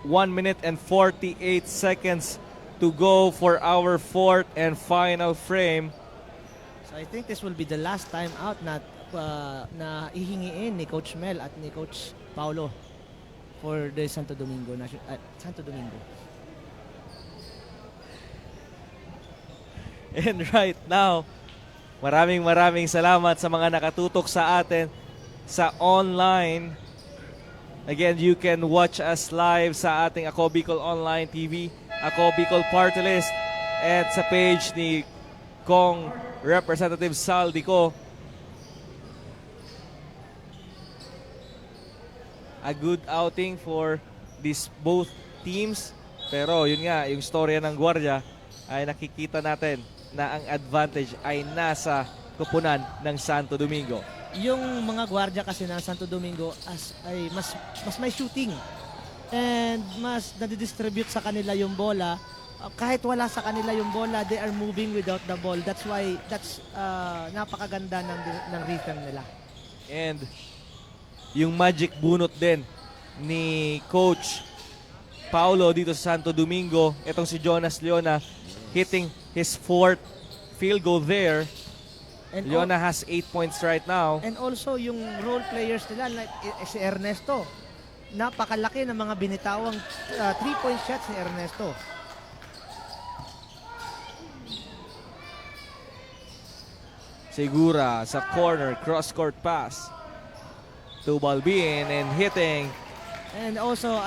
1 minute and 48 seconds to go for our 4th and final frame. So I think this will be the last time out na ihingiin ni Coach Mel at ni Coach Paulo for the Santo Domingo. And right now, maraming salamat sa mga nakatutok sa atin sa online. Again, you can watch us live sa ating Ako Bicol Online TV, Ako Bicol Party List, at sa page ni Kong Representative Saldico. A good outing for these both teams. Pero yun nga, yung storya ng Guardia ay nakikita natin na ang advantage ay nasa kupunan ng Santo Domingo. Yung mga Guardia kasi ng Santo Domingo ay mas may shooting and mas nadidistribute sa kanila yung bola. Kahit wala sa kanila yung bola, they are moving without the ball. That's napakaganda ng rhythm nila. And yung magic bunot din ni Coach Paulo dito sa Santo Domingo, itong si Jonas Leona hitting his 4th field goal there. And Leona has 8 points right now. And also yung role players nila like si Ernesto. Napakalaki ng mga binitawang 3-point shots ni Ernesto. Segura sa corner, cross-court pass to Balbin and hitting. And also,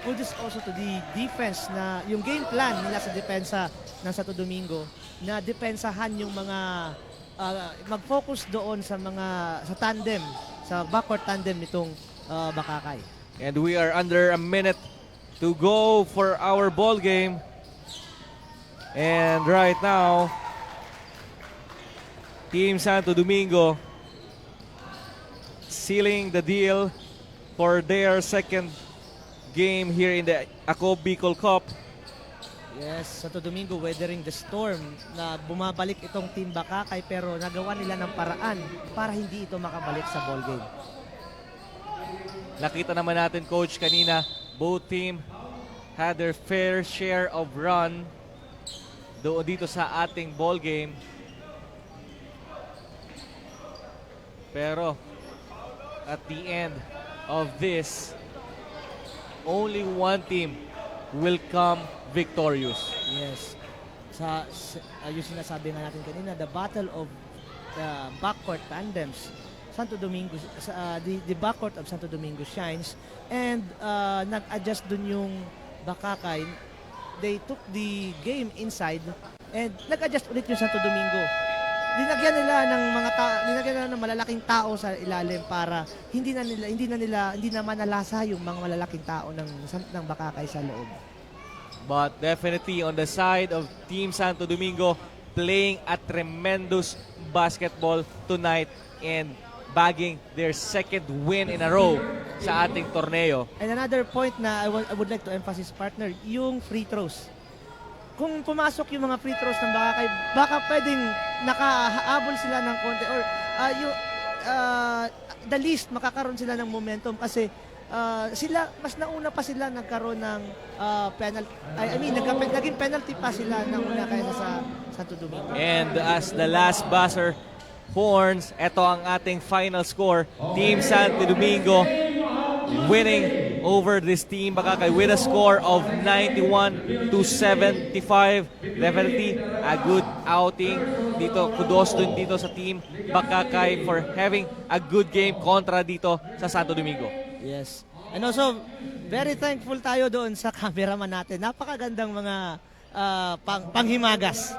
kudos also to the defense na yung game plan nila sa depensa ng Santo Domingo na depensahan yung mga mag-focus doon sa tandem, sa backcourt tandem nitong Bakakay. And we are under a minute to go for our ball game. And right now, Team Santo Domingo sealing the deal for their second game here in the Ako Bicol Cup. Yes, Santo Domingo weathering the storm na bumabalik itong Team Bakakay pero nagawa nila ng paraan para hindi ito makabalik sa ball game. Nakita naman natin, Coach, kanina, both team had their fair share of run. doon dito sa ating ball game. Pero at the end of this, only one team will come victorious. Yes. Yung sinasabi nga natin kanina, the battle of the backcourt tandems. Santo Domingo, the backcourt of Santo Domingo shines, and nag-adjust dun yung Bakakay. They took the game inside and nag-adjust ulit yung Santo Domingo. Linagyan nila ng malalaking tao sa ilalim para hindi na manalasa yung mga malalaking tao ng Bakakay sa loob. But definitely on the side of Team Santo Domingo, playing a tremendous basketball tonight and bagging their second win in a row sa ating torneo. And another point na I would like to emphasize, partner, yung free throws. Kung pumasok yung mga free throws ng Bakakay, baka pwedeng nakahabol sila ng konti or the least makakaroon sila ng momentum kasi mas nauna pa sila nagkaroon ng penalty. Naging penalty pa sila nauna kaysa sa Santo Domingo. And as the last buzzer horns, ito ang ating final score. Team Santo Domingo winning over this Team Bakakay with a score of 91-75. Definitely a good outing dito. Kudos dun dito sa Team Bakakay for having a good game kontra dito sa Santo Domingo. Yes. And also, very thankful tayo doon sa cameraman natin. Napakagandang mga panghimagas.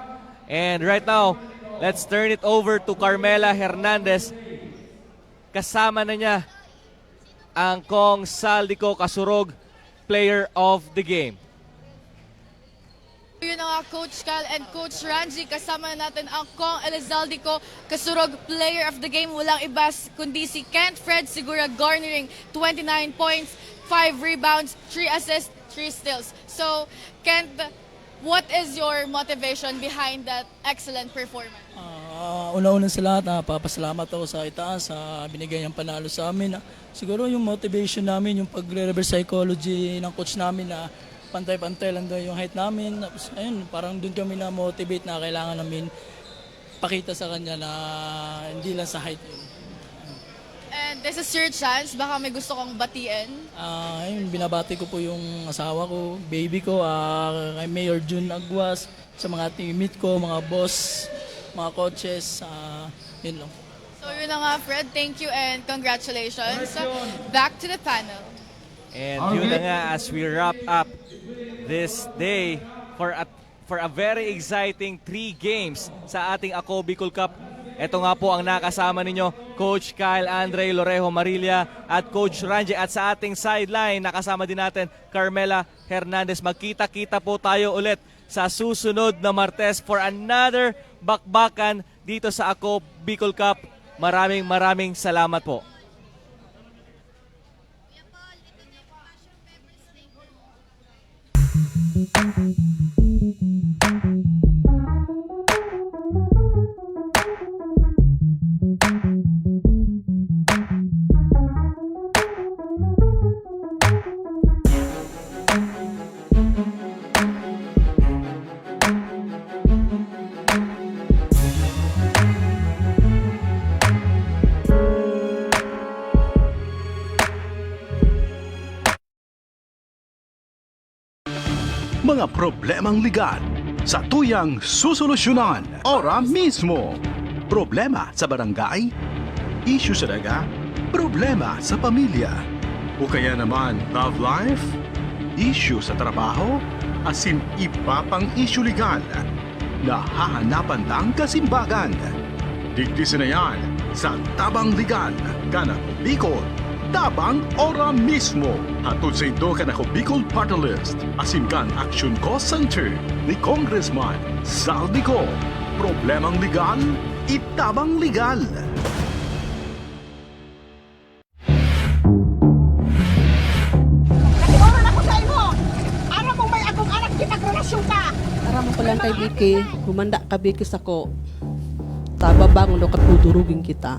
And right now, let's turn it over to Carmela Hernandez. Kasama na niya ang Kong Saldico Kasurog, player of the game. Yun ang Coach Cal and Coach Ranji. Kasama natin ang Kong Elizaldico Kasurog, player of the game. Walang iba kundi si Kent Fred Segura, garnering 29 points, 5 rebounds, 3 assists, 3 steals. So, Kent, what is your motivation behind that excellent performance? Una-una sa lahat, papasalamat ako sa itaas sa binigay niyang panalo sa amin. Siguro yung motivation namin, yung pagre-reverse psychology ng coach namin na pantay-pantay lang daw yung height namin. Tapos, ayun, parang doon kami na-motivate na kailangan namin pakita sa kanya na hindi lang sa height yun. And this is your chance. Baka may gusto kong batiin. Ayun, binabati ko po yung asawa ko, baby ko, kay Mayor June Aguas, sa mga teammate ko, mga boss, mga coaches, yun lang. So yun na nga, Fred. Thank you and congratulations. Back to the panel. And yun na nga, as we wrap up this day for a very exciting 3 games sa ating Ako Bicol Cup. Ito nga po ang nakasama ninyo, Coach Kyle Andre Lorejo Marilla at Coach Ranji. At sa ating sideline, nakasama din natin Carmela Hernandez. Magkita-kita po tayo ulit sa susunod na Martes for another bakbakan dito sa Ako Bicol Cup. Maraming salamat po. Mga problemang legal sa tuyang susolusyonan ora mismo. Problema sa barangay, issue sa daga, problema sa pamilya. O kaya naman love life, issue sa trabaho, asin iba pang issue legal. Nahahanapan lang kasimbagan. Digdisin na yan sa Tabang Legal, Kanako Bicol. Tabang ora mismo. Hatod sa ito Kanako Bicol Party List. Asimkan Action Cost Center ni Congressman Saldico. Problemang legal, itabang legal. Nagsimulan ako sa imo. Aram mo may akong anak kinagrelasyon ka. Aram ko lang kay Vicky, humanda ka Vicky sako. Tababang no katudurugin kita.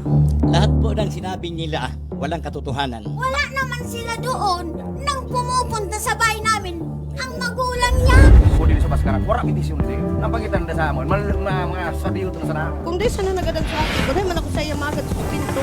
Lahat po ng sinabi nila, walang katotohanan. Wala naman sila doon nang pumupunta sa bahay namin. Ang magulang niya. Kung dito sa Baskara wala petisyon di. Napangitan na sa amon, mga sabiyo na sana. Kung di sana nagadag sa akin, kunay man ako sa iya magad sa pinto.